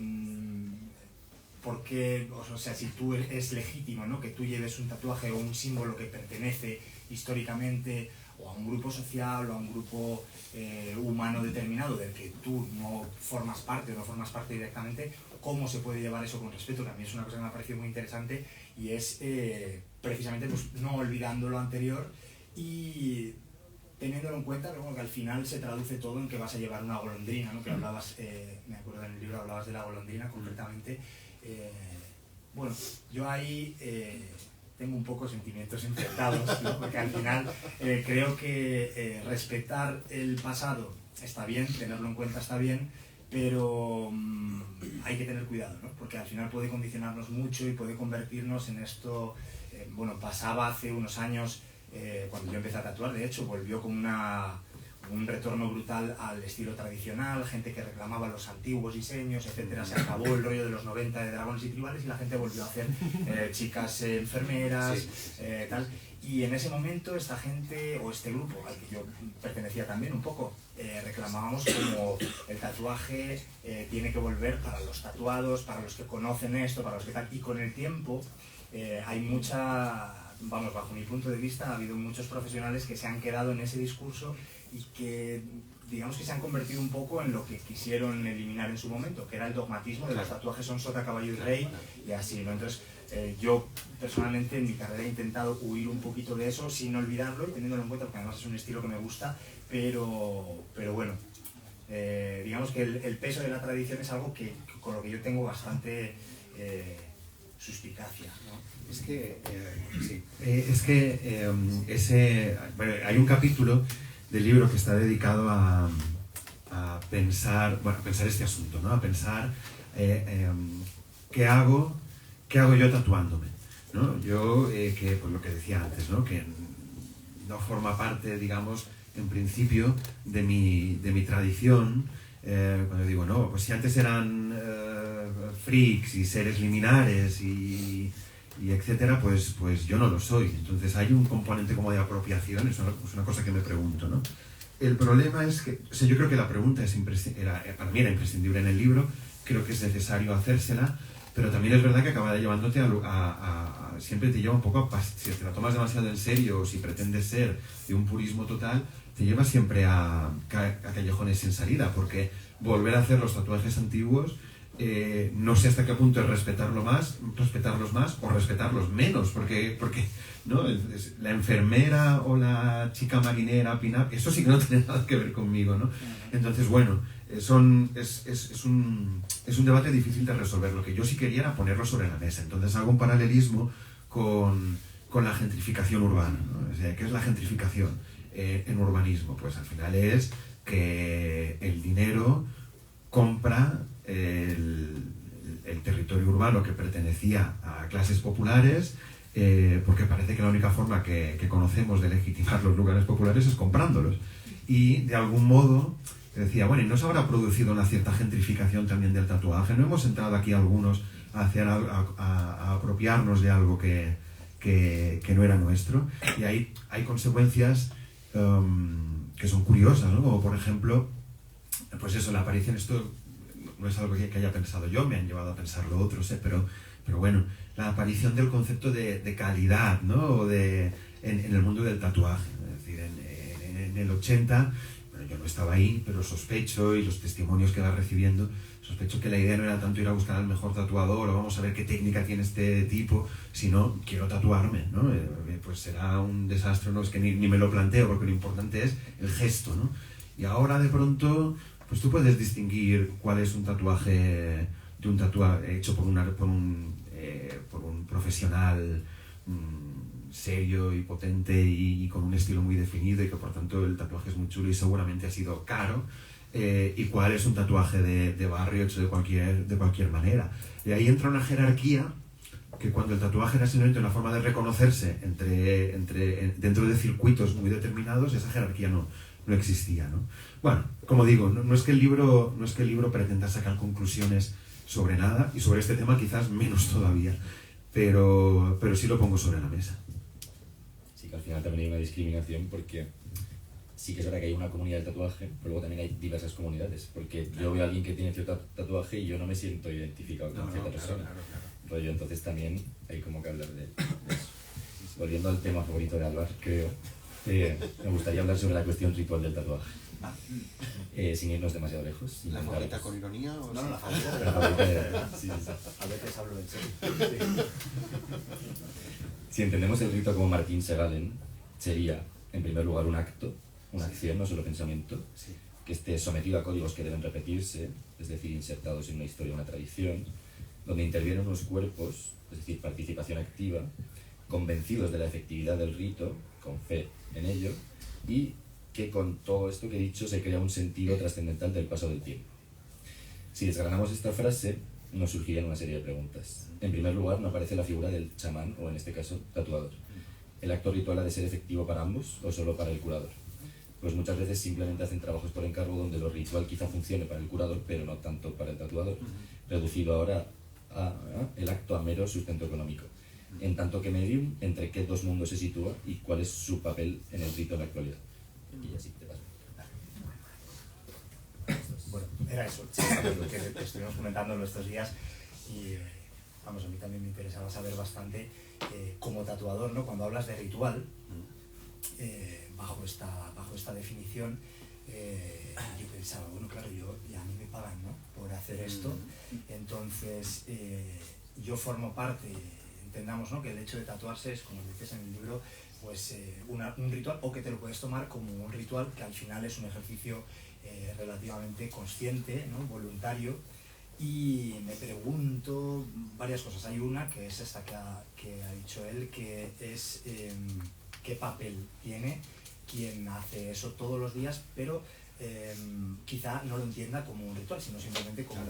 ¿por qué? O sea, si tú es legítimo, ¿no? Que tú lleves un tatuaje o un símbolo que pertenece históricamente o a un grupo social o a un grupo humano determinado del que tú no formas parte o no formas parte directamente, ¿cómo se puede llevar eso con respeto? También es una cosa que me ha parecido muy interesante y es precisamente pues, no olvidando lo anterior y teniéndolo en cuenta, pero bueno, que al final se traduce todo en que vas a llevar una golondrina, ¿no? Que hablabas, me acuerdo en el libro hablabas de la golondrina concretamente. Bueno, yo ahí tengo un poco sentimientos enfrentados, ¿no? Porque al final creo que respetar el pasado está bien, tenerlo en cuenta está bien, pero hay que tener cuidado, ¿no? Porque al final puede condicionarnos mucho y puede convertirnos en esto. Bueno, pasaba hace unos años, cuando yo empecé a tatuar, de hecho, volvió como un retorno brutal al estilo tradicional, gente que reclamaba los antiguos diseños, etcétera. Se acabó el rollo de los 90 de dragones y tribales y la gente volvió a hacer chicas enfermeras, tal. Y en ese momento esta gente, o este grupo al que yo pertenecía también un poco, reclamábamos como el tatuaje tiene que volver para los tatuados, para los que conocen esto, para los que tal. Y con el tiempo hay mucha... Vamos, bajo mi punto de vista, ha habido muchos profesionales que se han quedado en ese discurso y que, digamos que se han convertido un poco en lo que quisieron eliminar en su momento, que era el dogmatismo de los tatuajes son sota, caballo y rey, y así, ¿no? Entonces, yo personalmente en mi carrera he intentado huir un poquito de eso sin olvidarlo y teniéndolo en cuenta, porque además es un estilo que me gusta, pero bueno, digamos que el peso de la tradición es algo que con lo que yo tengo bastante suspicacia, ¿no? Es que, sí. Bueno, hay un capítulo del libro que está dedicado a pensar, bueno, a pensar este asunto, ¿no? A pensar ¿qué hago yo tatuándome? ¿No? Yo, que pues lo que decía antes, ¿no? Que no forma parte, digamos, en principio de mi tradición. Cuando digo, no, pues si antes eran freaks y seres liminares y etcétera, pues yo no lo soy. Entonces hay un componente como de apropiación, es una cosa que me pregunto, ¿no? El problema es que, o sea, yo creo que la pregunta para mí era imprescindible en el libro, creo que es necesario hacérsela, pero también es verdad que acaba llevándote siempre te lleva un poco si te la tomas demasiado en serio o si pretendes ser de un purismo total, te lleva siempre a callejones sin salida, porque volver a hacer los tatuajes antiguos, no sé hasta qué punto es respetarlos más o respetarlos menos, porque ¿no? La enfermera o la chica marinera, pin-up, eso sí que no tiene nada que ver conmigo, ¿no? Entonces, bueno, es un debate difícil de resolver. Lo que yo sí quería era ponerlo sobre la mesa. Entonces hago un paralelismo con la gentrificación urbana, ¿no? O sea, ¿qué es la gentrificación en urbanismo? Pues al final es que el dinero compra el territorio urbano que pertenecía a clases populares, porque parece que la única forma que conocemos de legitimar los lugares populares es comprándolos. Y de algún modo decía, bueno, ¿y no se habrá producido una cierta gentrificación también del tatuaje? ¿No hemos entrado aquí algunos a apropiarnos de algo que no era nuestro? Y ahí hay consecuencias que son curiosas, ¿no? Como por ejemplo, pues eso, la aparición, esto no es algo que haya pensado yo, me han llevado a pensarlo otros, pero bueno, la aparición del concepto de calidad, ¿no? En el mundo del tatuaje. Es decir, en el 80, bueno, yo no estaba ahí, pero sospecho, y los testimonios que va recibiendo, sospecho que la idea no era tanto ir a buscar al mejor tatuador o vamos a ver qué técnica tiene este tipo, sino quiero tatuarme, ¿no? Pues será un desastre, no es que ni me lo planteo, porque lo importante es el gesto, ¿no? Y ahora de pronto, pues tú puedes distinguir cuál es un tatuaje hecho por un profesional serio y potente y con un estilo muy definido y que por tanto el tatuaje es muy chulo y seguramente ha sido caro, y cuál es un tatuaje de barrio hecho de cualquier manera. Y ahí entra una jerarquía que cuando el tatuaje era simplemente una forma de reconocerse dentro de circuitos muy determinados, esa jerarquía no existía, ¿no? Bueno, como digo, no es que el libro pretenda sacar conclusiones sobre nada, y sobre este tema quizás menos todavía, pero sí lo pongo sobre la mesa. Sí, que al final también hay una discriminación, porque sí que es verdad que hay una comunidad del tatuaje, pero luego también hay diversas comunidades, porque yo veo a alguien que tiene cierto tatuaje y yo no me siento identificado con cierta persona. Rollo, entonces también hay como que hablar de eso. Volviendo al tema favorito de hablar, creo, me gustaría hablar sobre la cuestión ritual del tatuaje. Sin irnos demasiado lejos. ¿La favorita con ironía o No, sí? la favorita. La favorita sí. A veces hablo en serio. Si entendemos el rito como Martin Segalen, sería, en primer lugar, un acto, una acción, no solo pensamiento, Sí. que esté sometido a códigos que deben repetirse, es decir, insertados en una historia o una tradición, donde intervienen unos cuerpos, es decir, participación activa, convencidos de la efectividad del rito, con fe en ello, y que con todo esto que he dicho se crea un sentido trascendental del paso del tiempo. Si desgranamos esta frase, nos surgirían una serie de preguntas. En primer lugar, no aparece la figura del chamán, o en este caso, tatuador. ¿El acto ritual ha de ser efectivo para ambos o solo para el curador? Pues muchas veces simplemente hacen trabajos por encargo donde lo ritual quizá funcione para el curador, pero no tanto para el tatuador, reducido ahora el acto a mero sustento económico. En tanto que medium, ¿entre qué dos mundos se sitúa y cuál es su papel en el rito en la actualidad? Y así te paso. Bueno, era eso, lo que estuvimos comentándolo estos días, y vamos, a mí también me interesaba saber bastante como tatuador, ¿no? Cuando hablas de ritual, bajo esta definición, yo pensaba, bueno, claro, a mí me pagan, ¿no?, por hacer esto, entonces yo formo parte, entendamos, ¿no?, que el hecho de tatuarse es, como dices en el libro, pues un ritual, o que te lo puedes tomar como un ritual que al final es un ejercicio relativamente consciente, ¿no?, voluntario. Y me pregunto varias cosas. Hay una que es esta que ha dicho él, que es qué papel tiene quien hace eso todos los días, pero quizá no lo entienda como un ritual, sino simplemente como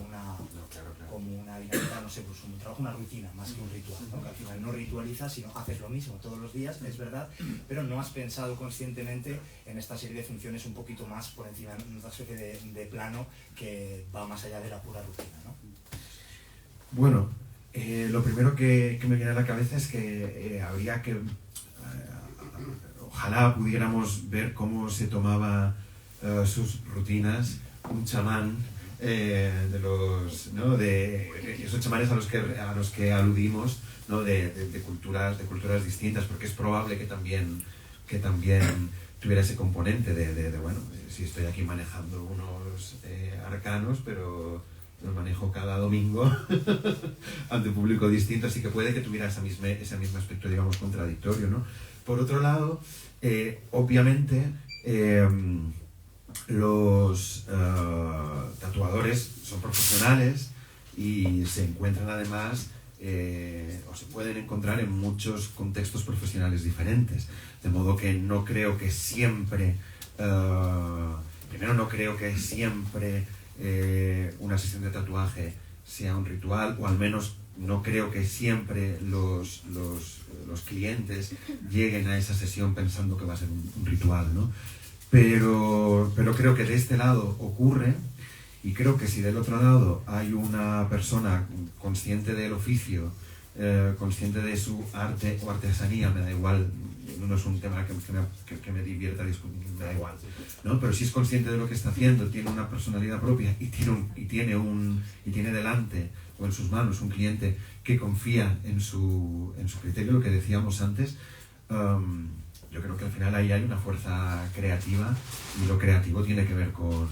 como una dinámica, no sé, pues un trabajo, una rutina, más que un ritual, ¿no? Que al final no ritualizas, sino haces lo mismo todos los días, es verdad, pero no has pensado conscientemente en esta serie de funciones un poquito más por encima, en una especie de plano que va más allá de la pura rutina, ¿no? Bueno, lo primero que me viene a la cabeza es que habría que... ojalá pudiéramos ver cómo se tomaba sus rutinas un chamán, de esos chamanes a los que aludimos, ¿no?, de culturas distintas, porque es probable que también tuviera ese componente de bueno, si estoy aquí manejando unos arcanos, pero los manejo cada domingo ante un público distinto, así que puede que tuviera ese mismo aspecto, digamos, contradictorio, ¿no? Por otro lado, obviamente, los tatuadores son profesionales y se encuentran además, o se pueden encontrar en muchos contextos profesionales diferentes, de modo que no creo que siempre, una sesión de tatuaje sea un ritual, o al menos no creo que siempre los clientes lleguen a esa sesión pensando que va a ser un ritual, ¿no? Pero creo que de este lado ocurre, y creo que si del otro lado hay una persona consciente del oficio, consciente de su arte o artesanía, me da igual, no es un tema que me divierta discutir, me da igual, ¿no? Pero si es consciente de lo que está haciendo, tiene una personalidad propia y tiene delante o en sus manos un cliente que confía en su criterio, lo que decíamos antes, yo creo que al final ahí hay una fuerza creativa, y lo creativo tiene que ver con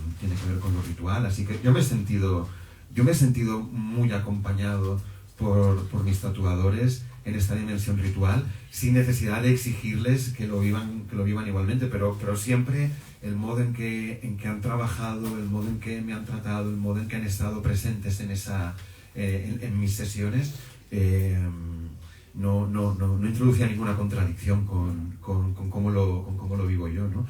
lo ritual. Así que yo me he sentido muy acompañado por mis tatuadores en esta dimensión ritual, sin necesidad de exigirles que lo vivan igualmente, pero siempre el modo en que han trabajado, el modo en que me han tratado, el modo en que han estado presentes en mis sesiones, no introducía ninguna contradicción con cómo lo vivo yo, ¿no?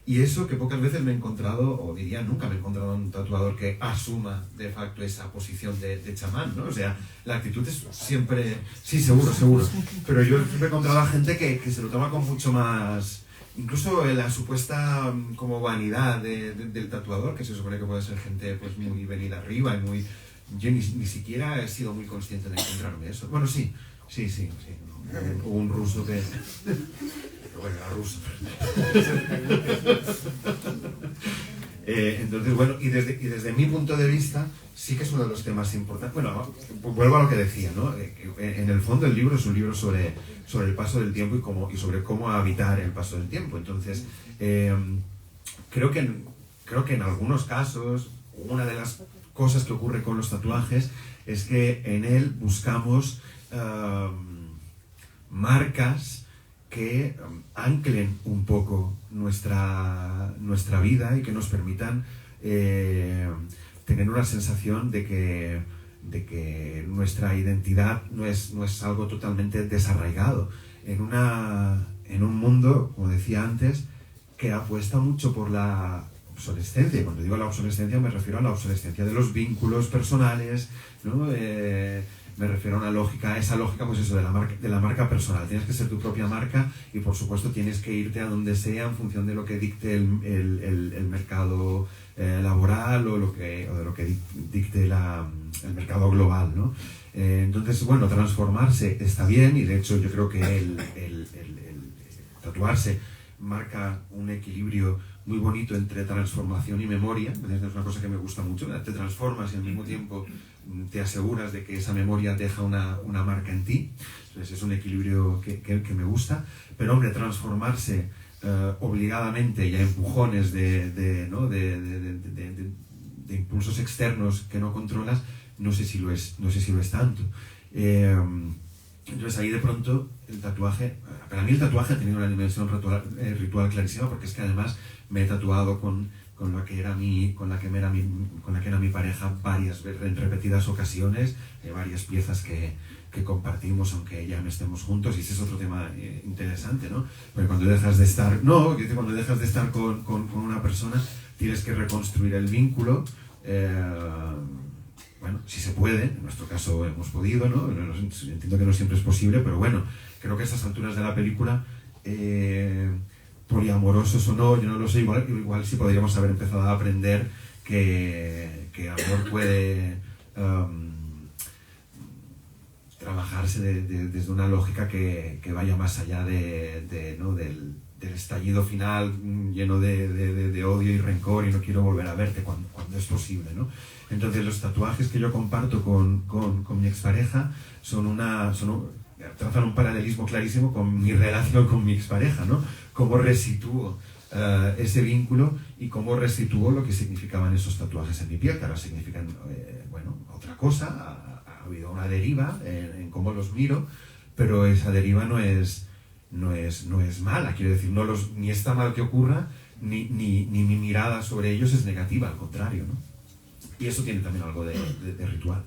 Y eso que pocas veces me he encontrado, o diría nunca me he encontrado un tatuador que asuma de facto esa posición de chamán, ¿no? O sea, la actitud es siempre, sí, seguro, pero yo siempre he encontrado a gente que se lo toma con mucho más, incluso la supuesta como vanidad del tatuador, que se supone que puede ser gente pues muy venida arriba y muy... Yo ni siquiera he sido muy consciente de encontrarme eso. Bueno, sí. Hubo un ruso que... Bueno, era ruso. Entonces, bueno, y desde mi punto de vista, sí que es uno de los temas importantes. Bueno, vuelvo a lo que decía, ¿no? En el fondo el libro es un libro sobre el paso del tiempo y sobre cómo habitar el paso del tiempo. Entonces, creo que en algunos casos, una de las cosas que ocurre con los tatuajes es que en él buscamos marcas que anclen un poco nuestra vida y que nos permitan tener una sensación de que nuestra identidad no es algo totalmente desarraigado en un mundo, como decía antes, que apuesta mucho por la obsolescencia. Y cuando digo la obsolescencia me refiero a la obsolescencia de los vínculos personales, ¿no? Me refiero a esa lógica, pues eso, de la marca personal. Tienes que ser tu propia marca y por supuesto tienes que irte a donde sea en función de lo que dicte el mercado laboral o de lo que dicte el mercado global, ¿no? Entonces, bueno, transformarse está bien y de hecho yo creo que el tatuarse marca un equilibrio muy bonito entre transformación y memoria. Es una cosa que me gusta mucho. Te transformas y al mismo tiempo te aseguras de que esa memoria deja una marca en ti. Entonces es un equilibrio que me gusta. Pero hombre, transformarse obligadamente y a empujones de impulsos externos que no controlas, no sé si lo es tanto. Entonces ahí de pronto el tatuaje, para mí el tatuaje ha tenido una dimensión ritual clarísima, porque es que además me he tatuado con la que era mi pareja en repetidas ocasiones, varias piezas que compartimos aunque ya no estemos juntos, y ese es otro tema interesante, ¿no? Porque cuando dejas de estar con una persona tienes que reconstruir el vínculo. Bueno, si se puede, en nuestro caso hemos podido, ¿no? Entiendo que no siempre es posible, pero bueno, creo que a estas alturas de la película, poliamorosos o no, yo no lo sé, igual sí podríamos haber empezado a aprender que amor puede trabajarse desde una lógica que vaya más allá del estallido final lleno de odio y rencor y no quiero volver a verte cuando es posible, ¿no? Entonces los tatuajes que yo comparto con mi expareja trazan un paralelismo clarísimo con mi relación con mi expareja, ¿no? Cómo resitúo ese vínculo y cómo resitúo lo que significaban esos tatuajes en mi piel, que ahora significan otra cosa. Ha habido una deriva en cómo los miro, pero esa deriva no es mala, quiero decir, ni está mal que ocurra, ni mi mirada sobre ellos es negativa, al contrario, ¿no? Y eso tiene también algo de ritual.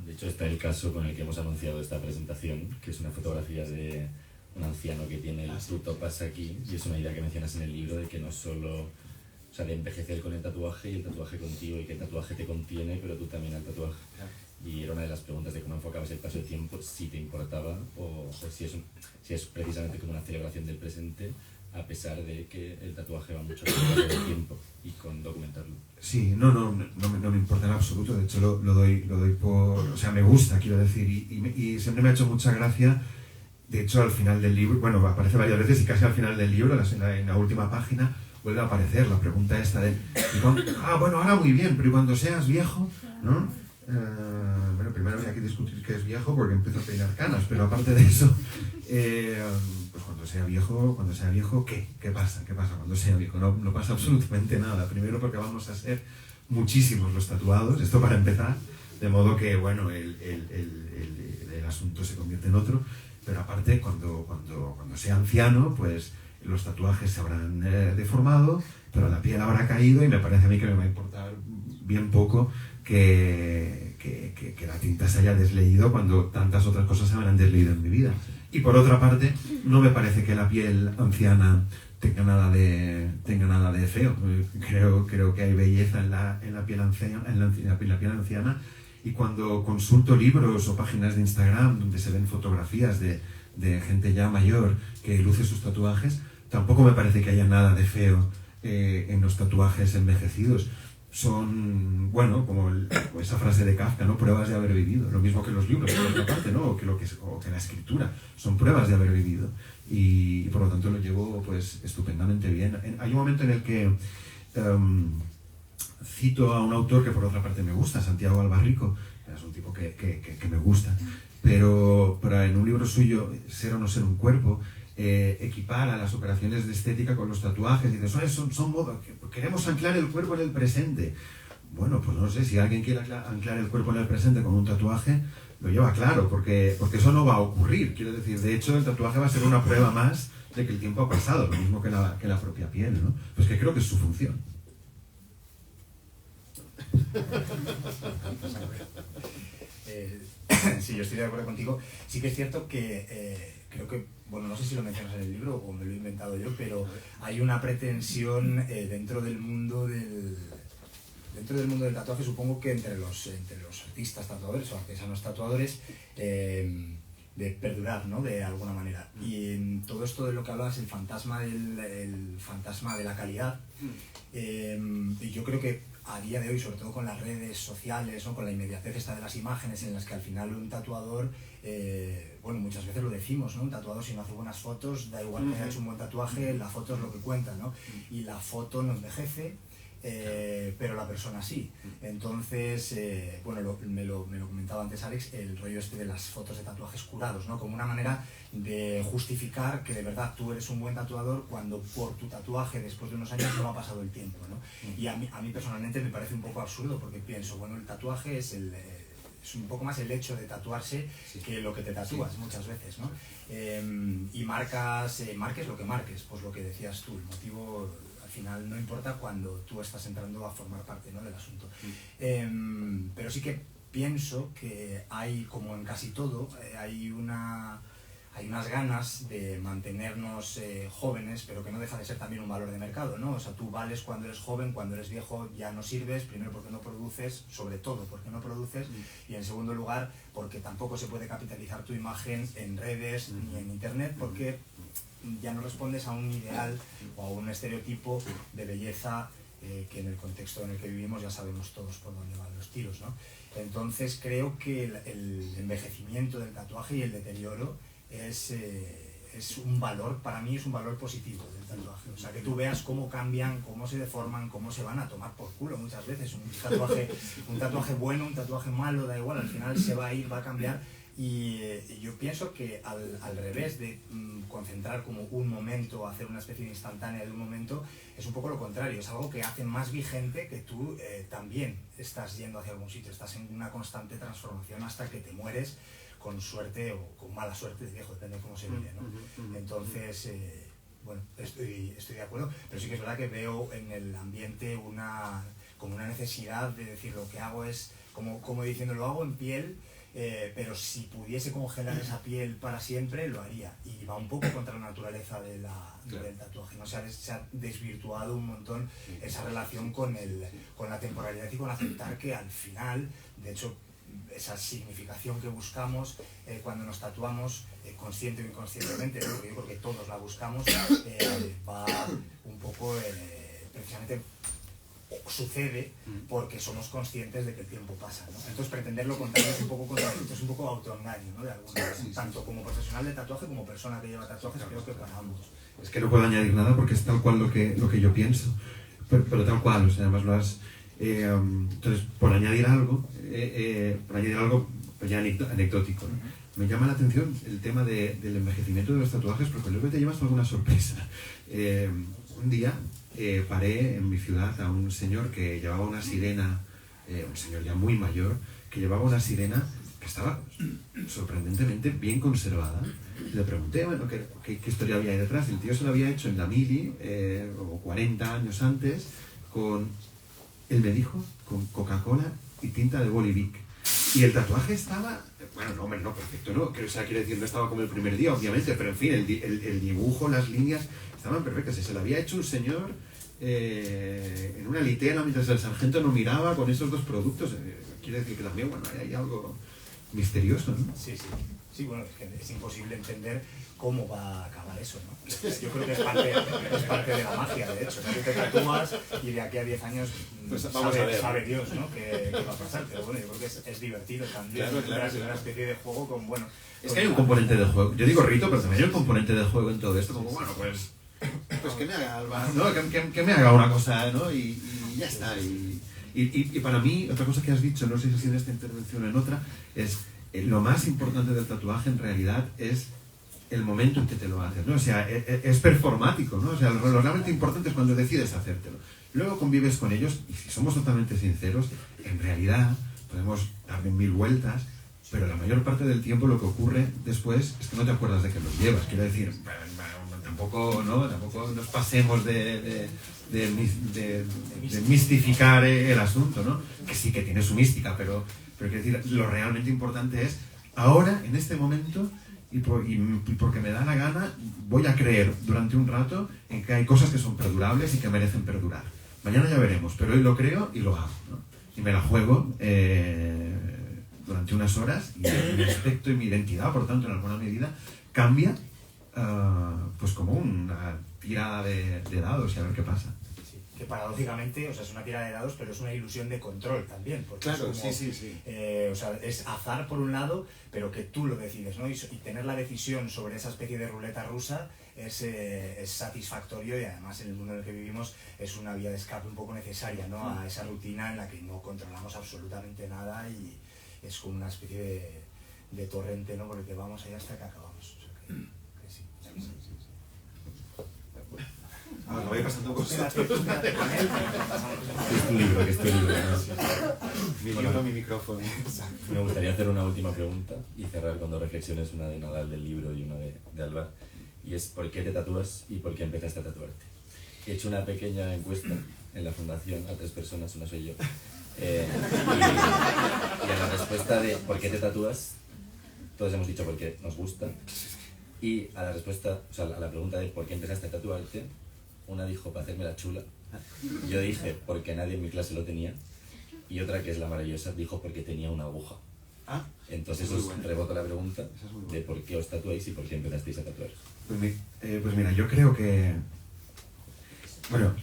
De hecho está el caso con el que hemos anunciado esta presentación, que es una fotografía de un anciano que tiene el fruto pasa aquí, y es una idea que mencionas en el libro de que no solo, o sea, de envejecer con el tatuaje y el tatuaje contigo, y que el tatuaje te contiene, pero tú también al tatuaje. Y era una de las preguntas de cómo enfocabas el paso del tiempo, si te importaba o si es precisamente como una celebración del presente, a pesar de que el tatuaje va mucho con el paso del tiempo y con documentarlo. Sí, no me importa en absoluto, de hecho lo doy por... O sea, me gusta, quiero decir, y siempre me ha hecho mucha gracia. De hecho, al final del libro, bueno, aparece varias veces y casi al final del libro, en la última página, vuelve a aparecer la pregunta esta de... ahora muy bien, pero ¿y cuando seas viejo? ¿No? Bueno, primero habría que discutir qué es viejo porque empiezo a peinar canas, pero aparte de eso, pues cuando sea viejo, ¿qué pasa? ¿Qué pasa cuando sea viejo? No pasa absolutamente nada. Primero porque vamos a ser muchísimos los tatuados, esto para empezar, de modo que, bueno, el asunto se convierte en otro, pero aparte cuando sea anciano, pues los tatuajes se habrán deformado, pero la piel habrá caído y me parece a mí que me va a importar bien poco que la tinta se haya desleído cuando tantas otras cosas se habrán desleído en mi vida. Y por otra parte, no me parece que la piel anciana tenga nada de feo. Creo que hay belleza en la piel anciana, y cuando consulto libros o páginas de Instagram donde se ven fotografías de gente ya mayor que luce sus tatuajes, tampoco me parece que haya nada de feo en los tatuajes envejecidos. Son, bueno, como esa frase de Kafka, ¿no? Pruebas de haber vivido. Lo mismo que los libros, por otra parte, ¿no? O que la escritura. Son pruebas de haber vivido. Y por lo tanto lo llevo pues estupendamente bien. Hay un momento en el que cito a un autor que por otra parte me gusta, Santiago Albarrico. Es un tipo que me gusta. Pero en un libro suyo, Ser o no ser un cuerpo, equipara las operaciones de estética con los tatuajes y dice, son modas, queremos anclar el cuerpo en el presente. Bueno, pues no sé, si alguien quiere anclar el cuerpo en el presente con un tatuaje, lo lleva claro, porque eso no va a ocurrir. Quiero decir, de hecho, el tatuaje va a ser una prueba más de que el tiempo ha pasado, lo mismo que la propia piel, ¿no? Pues que creo que es su función. Sí, yo estoy de acuerdo contigo. Sí que es cierto que creo que, bueno, no sé si lo mencionas en el libro o me lo he inventado yo, pero hay una pretensión dentro del mundo del tatuaje, supongo que entre los artistas tatuadores o artesanos tatuadores, de perdurar, ¿no? De alguna manera. Y en todo esto de lo que hablabas, el fantasma de la calidad, y yo creo que a día de hoy, sobre todo con las redes sociales, ¿no? Con la inmediatez esta de las imágenes, en las que al final un tatuador, bueno, muchas veces lo decimos, ¿no? Un tatuador, si no hace buenas fotos, da igual que haya hecho un buen tatuaje, la foto es lo que cuenta, ¿no? Y la foto no envejece, pero la persona sí. Entonces, bueno, me lo comentaba antes Alex, el rollo este de las fotos de tatuajes curados, ¿no? Como una manera de justificar que de verdad tú eres un buen tatuador cuando por tu tatuaje después de unos años no ha pasado el tiempo, ¿no? Y a mí personalmente me parece un poco absurdo, porque pienso, bueno, el tatuaje es un poco más el hecho de tatuarse que lo que te tatúas muchas veces, ¿no? Y marques lo que marques, pues lo que decías tú, el motivo al final no importa cuando tú estás entrando a formar parte, ¿no? Del asunto. Pero sí que pienso que hay, como en casi todo, hay unas ganas de mantenernos jóvenes, pero que no deja de ser también un valor de mercado, ¿no? O sea, tú vales cuando eres joven, cuando eres viejo ya no sirves, primero porque no produces, sobre todo porque no produces, y en segundo lugar porque tampoco se puede capitalizar tu imagen en redes ni en internet, porque ya no respondes a un ideal o a un estereotipo de belleza que en el contexto en el que vivimos ya sabemos todos por dónde van los tiros, ¿no? Entonces creo que el envejecimiento del tatuaje y el deterioro es un valor, para mí es un valor positivo del tatuaje. O sea, que tú veas cómo cambian, cómo se deforman, cómo se van a tomar por culo muchas veces. Un tatuaje bueno, un tatuaje malo, da igual, al final se va a ir, va a cambiar. Y yo pienso que al revés de concentrar como un momento, hacer una especie de instantánea de un momento, es un poco lo contrario, es algo que hace más vigente que tú también estás yendo hacia algún sitio, estás en una constante transformación hasta que te mueres, con suerte o con mala suerte de viejo, depende de cómo se mire, ¿no? Entonces, bueno, estoy de acuerdo, pero sí que es verdad que veo en el ambiente como una necesidad de decir, lo que hago es, como diciendo, lo hago en piel, pero si pudiese congelar esa piel para siempre, lo haría. Y va un poco contra la naturaleza del tatuaje, ¿no? Se ha desvirtuado un montón esa relación con la temporalidad y con aceptar que al final, de hecho, esa significación que buscamos cuando nos tatuamos, consciente o inconscientemente, porque yo creo que todos la buscamos, va un poco precisamente sucede porque somos conscientes de que el tiempo pasa, ¿no? Entonces pretender lo contrario es un poco contradictorio, es un poco autoengaño, ¿no? De alguna manera, tanto como profesional de tatuaje como persona que lleva tatuajes, creo que para ambos. Es que no puedo añadir nada porque es tal cual lo que yo pienso, pero tal cual, o sea, además lo has... entonces, por añadir algo pues ya anecdótico, ¿no? Me llama la atención el tema del envejecimiento de los tatuajes, porque luego te llevas alguna sorpresa. Un día paré en mi ciudad a un señor que llevaba una sirena, un señor ya muy mayor, que llevaba una sirena que estaba sorprendentemente bien conservada. Y le pregunté, bueno, ¿qué historia había ahí detrás? Y el tío se lo había hecho en la mili, como 40 años antes, con él me dijo, con Coca-Cola y tinta de Bolivic. Y el tatuaje estaba, bueno, no, hombre, no, perfecto, no, o sea, quiero decir, no estaba como el primer día, obviamente, pero en fin, el dibujo, las líneas, estaban perfectas. Y se lo había hecho un señor en una litera mientras el sargento no miraba con esos dos productos. Quiere decir que también, bueno, hay algo misterioso, ¿no? Sí, sí. Sí, bueno, es que es imposible entender cómo va a acabar eso, ¿no? Yo creo que es parte de la magia, de hecho. ¿No? Que te tatúas y de aquí a 10 años pues sabe Dios, ¿no? ¿Qué va a pasar? Pero bueno, yo creo que es divertido también. Claro, es una especie de juego con, bueno... Es que hay un componente de juego. Yo digo rito, pero también hay un componente de juego en todo esto. Como, bueno, pues que me haga algo, ¿no? que me haga una cosa, ¿no? Y ya está. Y para mí, otra cosa que has dicho, no sé si en esta intervención o en otra, es lo más importante del tatuaje en realidad es el momento en que te lo haces, ¿no? O sea, es performático, ¿no? O sea, lo realmente importante es cuando decides hacértelo. Luego convives con ellos y si somos totalmente sinceros, en realidad podemos darle 1000 vueltas, pero la mayor parte del tiempo lo que ocurre después es que no te acuerdas de que los llevas. Quiero decir, tampoco nos pasemos de mistificar el asunto, ¿no? Que sí que tiene su mística, pero quiero decir, lo realmente importante es ahora, en este momento, y porque me da la gana, voy a creer durante un rato en que hay cosas que son perdurables y que merecen perdurar. Mañana ya veremos, pero hoy lo creo y lo hago, ¿no? Y me la juego durante unas horas y mi aspecto y mi identidad, por tanto, en alguna medida, cambia pues como una tirada de dados y a ver qué pasa. Que paradójicamente, o sea, es una tirada de dados, pero es una ilusión de control también. Porque claro, es como, sí. O sea, es azar por un lado, pero que tú lo decides, ¿no? Y tener la decisión sobre esa especie de ruleta rusa es satisfactorio y además en el mundo en el que vivimos es una vía de escape un poco necesaria, ¿no? A esa rutina en la que no controlamos absolutamente nada y es como una especie de torrente, ¿no? Por el que vamos allá hasta que acabamos. O sea, que sí. Lo voy pasando cosas. Es tu libro, que es tu libro. Mi libro, mi micrófono. Me gustaría hacer una última pregunta y cerrar con 2 reflexiones, una de Nadal del libro y una de Alba. Y es ¿por qué te tatúas y por qué empezaste a tatuarte? He hecho una pequeña encuesta en la fundación a 3 personas, una soy yo. Y a la respuesta de ¿por qué te tatúas? Todos hemos dicho porque nos gusta. Y a la respuesta, o sea, a la pregunta de ¿por qué empezaste a tatuarte? Una dijo para hacerme la chula. Yo dije porque nadie en mi clase lo tenía. Y otra, que es la maravillosa, dijo porque tenía una aguja. Entonces os reboto la pregunta de por qué os tatuáis y por qué empezasteis a tatuar. Pues mira, yo creo que... Bueno,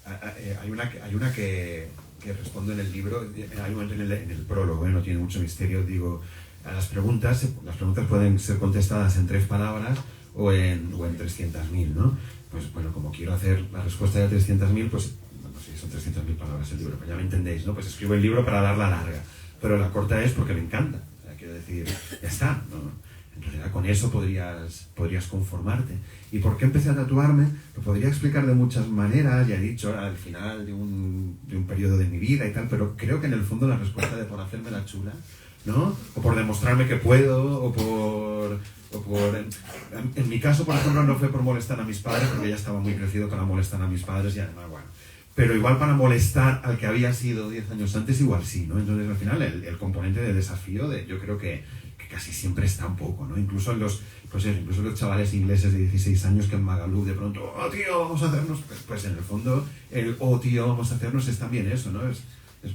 hay una que respondo en el libro, hay un momento en el prólogo, no tiene mucho misterio, digo, las preguntas pueden ser contestadas en 3 palabras o en 300.000, ¿no? Pues bueno, como quiero hacer la respuesta de 300.000, pues no sé si son 300.000 palabras el libro, pues ya me entendéis, ¿no? Pues escribo el libro para darla larga, pero la corta es porque me encanta, o sea, quiero decir, ya está, ¿no? En realidad con eso podrías conformarte. ¿Y por qué empecé a tatuarme? Lo podría explicar de muchas maneras, ya he dicho, al final de un periodo de mi vida y tal, pero creo que en el fondo la respuesta de por hacerme la chula, ¿no? O por demostrarme que puedo, o por en mi caso, por ejemplo, no fue por molestar a mis padres, porque ya estaba muy crecido para molestar a mis padres y además, bueno. Pero igual para molestar al que había sido 10 años antes, igual sí, ¿no? Entonces, al final, el componente de desafío, yo creo que casi siempre está un poco, ¿no? Incluso los chavales ingleses de 16 años que en Magaluf de pronto, ¡oh, tío, vamos a hacernos! Pues en el fondo, ¡oh, tío, vamos a hacernos! Es también eso, ¿no? Es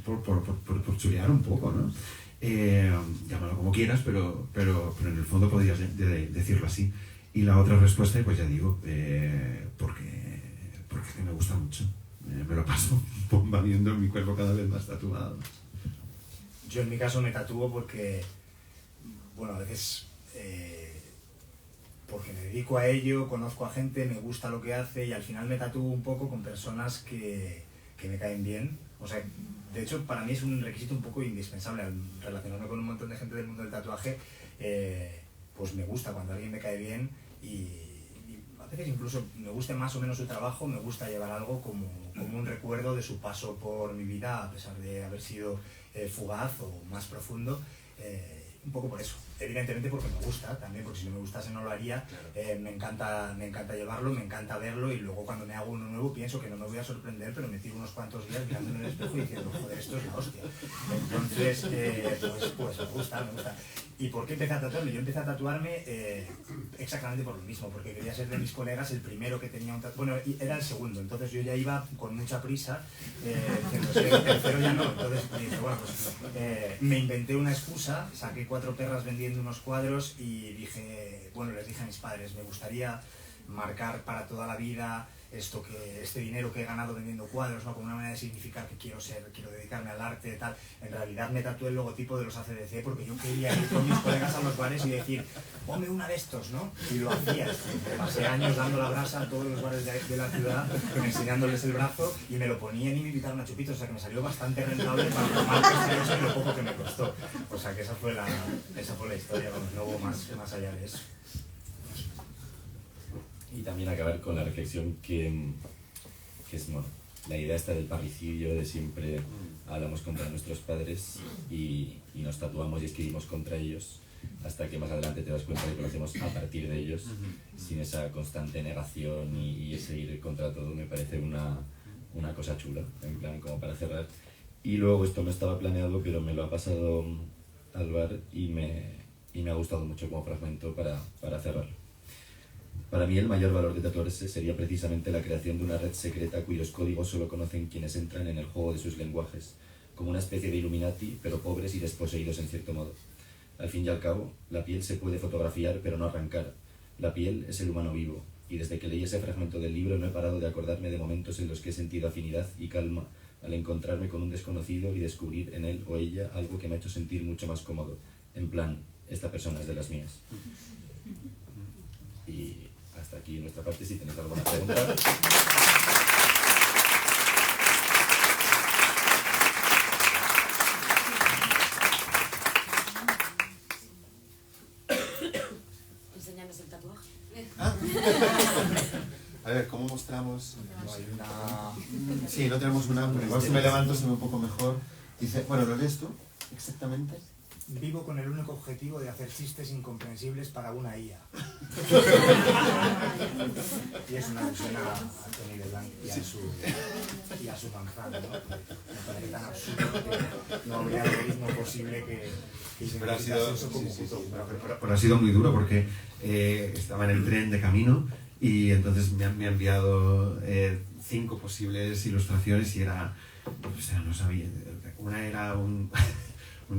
por chulear un poco, ¿no? Llámalo como quieras, pero en el fondo podrías decirlo así. Y la otra respuesta, pues ya digo, porque es que me gusta mucho. Me lo paso bombardando mi cuerpo cada vez más tatuado. Yo en mi caso me tatúo porque, bueno, a veces porque me dedico a ello, conozco a gente, me gusta lo que hace y al final me tatúo un poco con personas que me caen bien. O sea, de hecho, para mí es un requisito un poco indispensable al relacionarme con un montón de gente del mundo del tatuaje. Pues me gusta cuando alguien me cae bien y a veces incluso me guste más o menos su trabajo, me gusta llevar algo como un recuerdo de su paso por mi vida, a pesar de haber sido fugaz o más profundo. un poco por eso. Evidentemente porque me gusta también, porque si no me gustase no lo haría. Me encanta llevarlo, me encanta verlo, y luego cuando me hago uno nuevo pienso que no me voy a sorprender, pero me tiro unos cuantos días mirándome en el espejo y diciendo, joder, esto es la hostia. Entonces, pues me gusta. ¿Y por qué empecé a tatuarme? Yo empecé a tatuarme exactamente por lo mismo, porque quería ser de mis colegas el primero que tenía un tatuaje. Bueno, era el segundo, entonces yo ya iba con mucha prisa, el tercero ya no. Entonces dije, bueno, pues me inventé una excusa, saqué 4 perras vendiendo unos cuadros y dije, bueno, les dije a mis padres, me gustaría marcar para toda la vida este dinero que he ganado vendiendo cuadros, ¿no? Como una manera de significar que quiero dedicarme al arte, tal. En realidad me tatué el logotipo de los ACDC porque yo quería ir con mis colegas a los bares y decir, ponme una de estos, ¿no? Y lo hacía. Me pasé años dando la brasa a todos los bares de la ciudad, enseñándoles el brazo, y me lo ponían y me invitaron a chupitos, o sea que me salió bastante rentable para lo mal que está hecho y lo poco que me costó. O sea que esa fue la historia, vamos, no hubo más allá de eso. Y también acabar con la reflexión que es, bueno, la idea esta del parricidio, de siempre hablamos contra nuestros padres y nos tatuamos y escribimos contra ellos, hasta que más adelante te das cuenta de que lo hacemos a partir de ellos, sin esa constante negación y ese ir contra todo. Me parece una cosa chula, en plan, como para cerrar. Y luego esto no estaba planeado, pero me lo ha pasado Álvar y me ha gustado mucho como fragmento para cerrarlo. Para mí el mayor valor de tatuarse sería precisamente la creación de una red secreta cuyos códigos solo conocen quienes entran en el juego de sus lenguajes, como una especie de Illuminati, pero pobres y desposeídos en cierto modo. Al fin y al cabo, la piel se puede fotografiar pero no arrancar. La piel es el humano vivo, y desde que leí ese fragmento del libro no he parado de acordarme de momentos en los que he sentido afinidad y calma al encontrarme con un desconocido y descubrir en él o ella algo que me ha hecho sentir mucho más cómodo. En plan, esta persona es de las mías. Y hasta aquí nuestra parte, si tenéis alguna pregunta. Enséñanos el tatuaje. A ver, ¿cómo mostramos? No hay una... Sí, no tenemos una, pero igual si me levanto se ve un poco mejor. Dice, bueno, ¿lo lees tú? Exactamente. Vivo con el único objetivo de hacer chistes incomprensibles para una IA. Y es una alusión a Tony LeBlanc y a su manzana, ¿no? Me parece tan absurdo que no habría algoritmo posible que Pero ha sido, eso como puto. Pero ha sido muy duro porque estaba en el tren de camino y entonces me ha enviado 5 posibles ilustraciones y era, o sea, no sabía. Una era un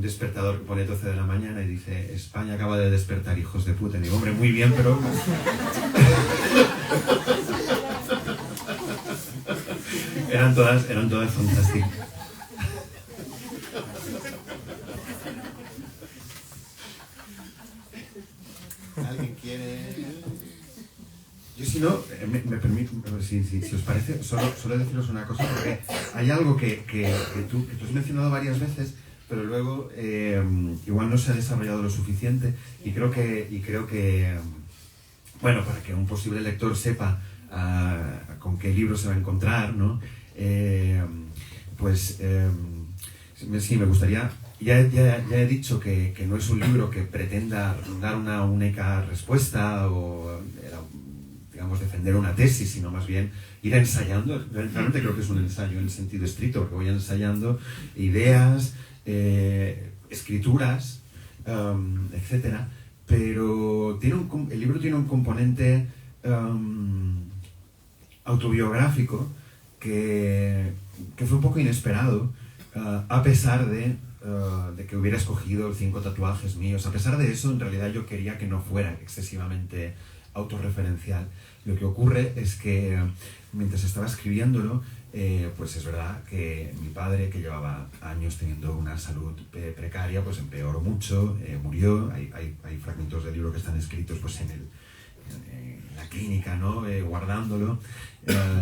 despertador que pone 12 de la mañana y dice, España acaba de despertar, hijos de puta. Y digo, hombre, muy bien, pero... eran todas fantásticas. ¿Alguien quiere...? Yo si no, me permito, si os parece, solo deciros una cosa, porque hay algo que tú has mencionado varias veces, pero luego igual no se ha desarrollado lo suficiente, y creo que bueno, para que un posible lector sepa con qué libro se va a encontrar, ¿no? Sí, me gustaría... Ya he dicho que no es un libro que pretenda dar una única respuesta o, digamos, defender una tesis, sino más bien ir ensayando. Realmente creo que es un ensayo en el sentido estricto, porque voy ensayando ideas, escrituras, etcétera. Pero el libro tiene un componente autobiográfico que fue un poco inesperado, a pesar de que hubiera escogido 5 tatuajes míos. A pesar de eso, en realidad yo quería que no fuera excesivamente autorreferencial. Lo que ocurre es que mientras estaba escribiéndolo, pues es verdad que mi padre, que llevaba años teniendo una salud precaria, pues empeoró mucho, murió. Hay fragmentos del libro que están escritos pues en la clínica, ¿no? Guardándolo.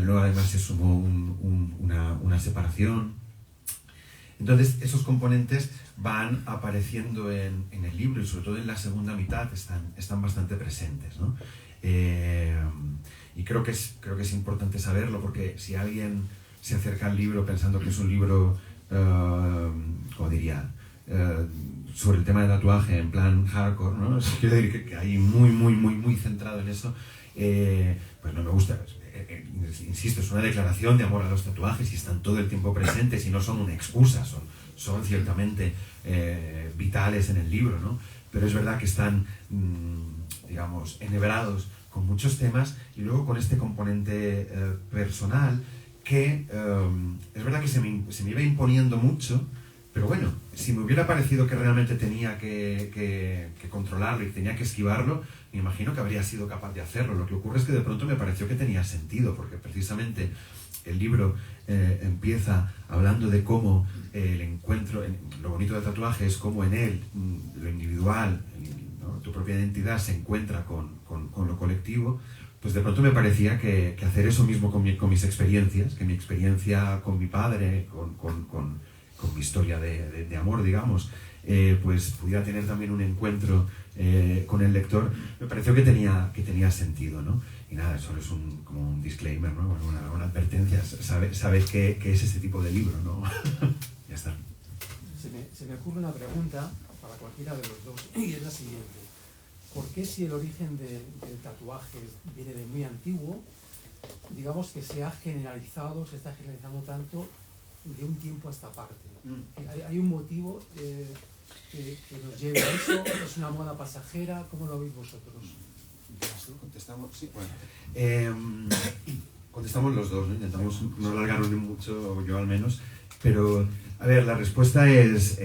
Luego además se sumó una separación. Entonces esos componentes van apareciendo en el libro y sobre todo en la segunda mitad están bastante presentes, ¿no? Y creo que es importante saberlo, porque si alguien se acerca al libro pensando que es un libro, como diría, sobre el tema de tatuaje en plan hardcore, ¿no? Quiero decir que ahí muy centrado en eso, pues no me gusta. Insisto, es una declaración de amor a los tatuajes y están todo el tiempo presentes y no son una excusa, son ciertamente vitales en el libro, ¿no? Pero es verdad que están, digamos, enhebrados con muchos temas y luego con este componente personal que es verdad que se me iba imponiendo mucho, pero bueno, si me hubiera parecido que realmente tenía que controlarlo y tenía que esquivarlo, me imagino que habría sido capaz de hacerlo. Lo que ocurre es que de pronto me pareció que tenía sentido, porque precisamente el libro empieza hablando de cómo el encuentro, lo bonito del tatuaje es cómo en él, lo individual, ¿no? Tu propia identidad se encuentra con lo colectivo. Pues de pronto me parecía que hacer eso mismo con mis experiencias, que mi experiencia con mi padre, con mi historia de amor, digamos, pues pudiera tener también un encuentro con el lector, me pareció que tenía sentido, ¿no? Y nada, solo es como un disclaimer, ¿no? Una advertencia, sabes que es ese tipo de libro, ¿no? Ya está. Se me ocurre una pregunta para cualquiera de los dos, y es la siguiente. ¿Por qué si el origen del tatuaje viene de muy antiguo, digamos que se está generalizando tanto de un tiempo a esta parte? ¿Hay un motivo que nos lleve a eso? ¿Es una moda pasajera? ¿Cómo lo veis vosotros? Contestamos, sí, bueno. Contestamos los dos, ¿no? Intentamos no alargarnos mucho, yo al menos, pero a ver, la respuesta es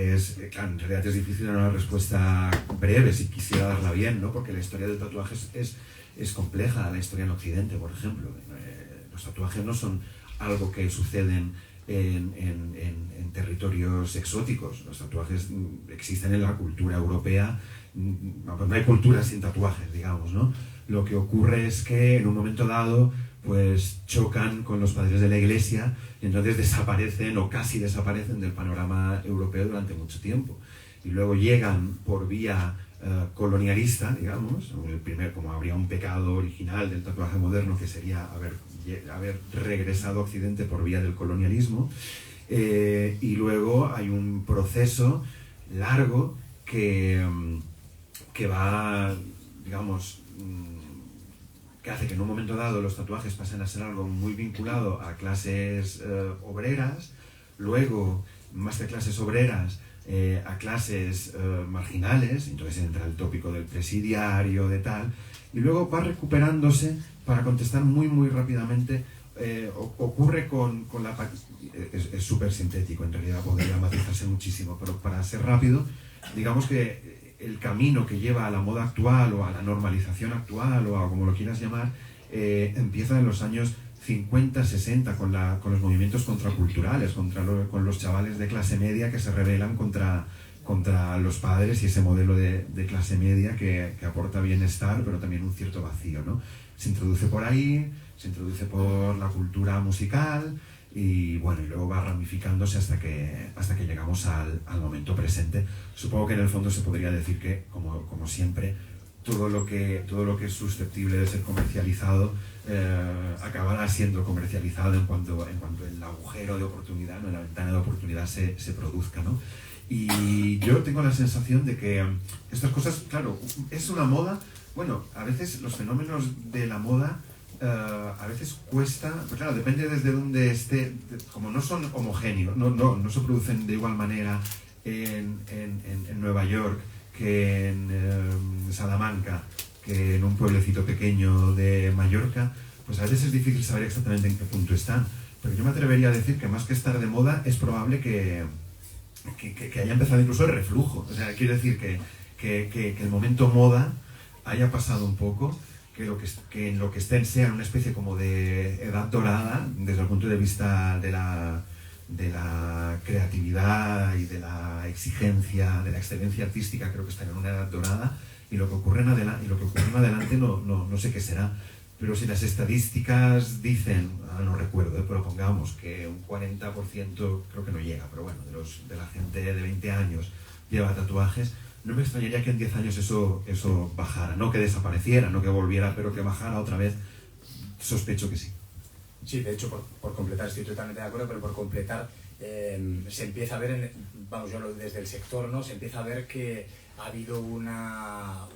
claro, en realidad es difícil dar una respuesta breve si quisiera darla bien, ¿no? Porque la historia del tatuaje es compleja, la historia en Occidente, por ejemplo. Los tatuajes no son algo que suceden en territorios exóticos. Los tatuajes existen en la cultura europea. No hay cultura sin tatuajes, digamos, ¿no? Lo que ocurre es que en un momento dado pues chocan con los padres de la Iglesia y entonces desaparecen o casi desaparecen del panorama europeo durante mucho tiempo. Y luego llegan por vía colonialista, digamos, como habría un pecado original del tatuaje moderno que sería haber regresado a Occidente por vía del colonialismo, y luego hay un proceso largo que va, digamos, que hace que en un momento dado los tatuajes pasen a ser algo muy vinculado a clases obreras, luego, más que clases obreras, a clases marginales, entonces entra el tópico del presidiario, de tal, y luego va recuperándose para contestar muy rápidamente. Ocurre con la... Es súper sintético, en realidad podría matizarse muchísimo, pero para ser rápido, digamos que el camino que lleva a la moda actual o a la normalización actual o a como lo quieras llamar, empieza en los años 50, 60 con los movimientos contraculturales, con los chavales de clase media que se rebelan contra los padres y ese modelo de clase media que aporta bienestar pero también un cierto vacío, ¿no? Se introduce por ahí, se introduce por la cultura musical y bueno, y luego va ramificándose hasta que llegamos al momento presente. Supongo que en el fondo se podría decir que, como siempre, todo lo que es susceptible de ser comercializado acabará siendo comercializado en cuanto el agujero de oportunidad, ¿no? La ventana de oportunidad se produzca, ¿no? Y yo tengo la sensación de que estas cosas, claro, es una moda. Bueno, a veces los fenómenos de la moda a veces cuesta, pero claro, depende desde donde esté, como no son homogéneos, no se producen de igual manera en Nueva York que en Salamanca, que en un pueblecito pequeño de Mallorca, pues a veces es difícil saber exactamente en qué punto están. Pero yo me atrevería a decir que más que estar de moda, es probable que haya empezado incluso el reflujo. O sea, quiero decir que el momento moda haya pasado un poco, que en lo que estén sea una especie como de edad dorada, desde el punto de vista de la creatividad y de la exigencia, de la excelencia artística. Creo que están en una edad dorada, y lo que ocurre en adelante no sé qué será. Pero si las estadísticas dicen, no recuerdo, pero pongamos que un 40%, creo que no llega, pero bueno, de la gente de 20 años lleva tatuajes, no me extrañaría que en 10 años eso bajara, no que desapareciera, no que volviera, pero que bajara otra vez. Sospecho que sí. Sí, de hecho, por completar, estoy totalmente de acuerdo, pero por completar, se empieza a ver, vamos, yo desde el sector, ¿no? Se empieza a ver que ha habido una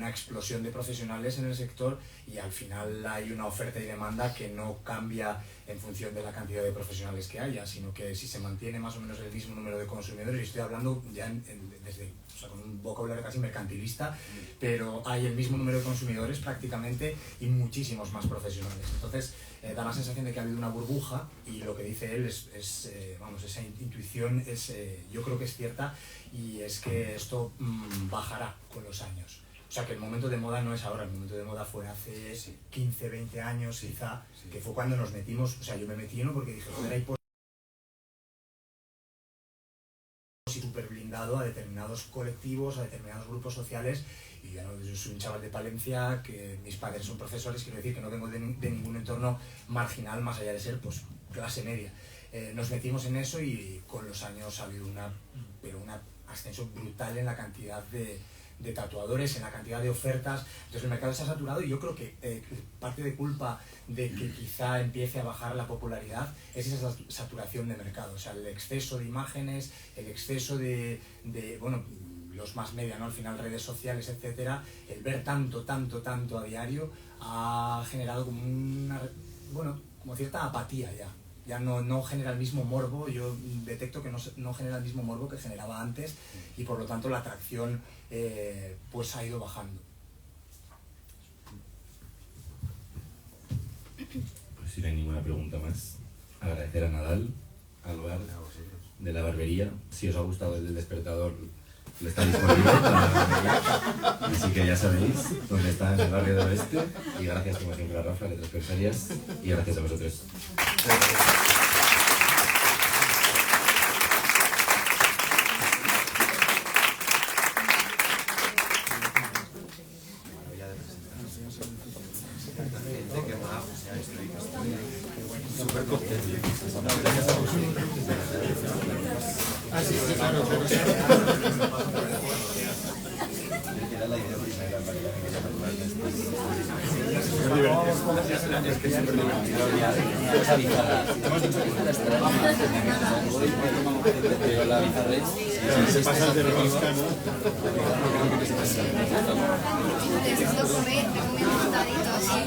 explosión de profesionales en el sector y al final hay una oferta y demanda que no cambia en función de la cantidad de profesionales que haya, sino que si se mantiene más o menos el mismo número de consumidores, y estoy hablando ya o sea, con un vocabulario casi mercantilista, pero hay el mismo número de consumidores prácticamente y muchísimos más profesionales. Entonces, da la sensación de que ha habido una burbuja y lo que dice él vamos, esa intuición yo creo que es cierta, y es que esto bajará con los años. O sea, que el momento de moda no es ahora, el momento de moda fue hace 15, 20 años quizá, que fue cuando nos metimos, o sea, yo me metí porque dije, joder, hay súper blindado a determinados colectivos, a determinados grupos sociales, y yo soy un chaval de Palencia, que mis padres son profesores, quiero decir que no vengo de ningún entorno marginal más allá de ser pues clase media. Nos metimos en eso y con los años ha habido un ascenso brutal en la cantidad de tatuadores, en la cantidad de ofertas. Entonces el mercado está saturado y yo creo que parte de culpa de que quizá empiece a bajar la popularidad es esa saturación de mercado, o sea, el exceso de imágenes, el exceso de bueno, los más media, ¿no? Al final redes sociales, etcétera, el ver tanto a diario ha generado como como cierta apatía ya no genera el mismo morbo. Yo detecto que no genera el mismo morbo que generaba antes y por lo tanto la atracción pues ha ido bajando. Pues si no hay ninguna pregunta más, agradecer a Nadal, al bar de la barbería. Si os ha gustado el del despertador, lo está disponible para la barbería, así que ya sabéis dónde está, en el barrio del oeste. Y gracias como siempre a Rafa, Letras Corsarias, y gracias a vosotros. Súper contento. Era la idea primera para que es que es súper divertido. Esa bizarra. Hemos dicho que la estará pero la bizarra se pasa de rosca, ¿no? Necesito comer, tengo mi montadito así.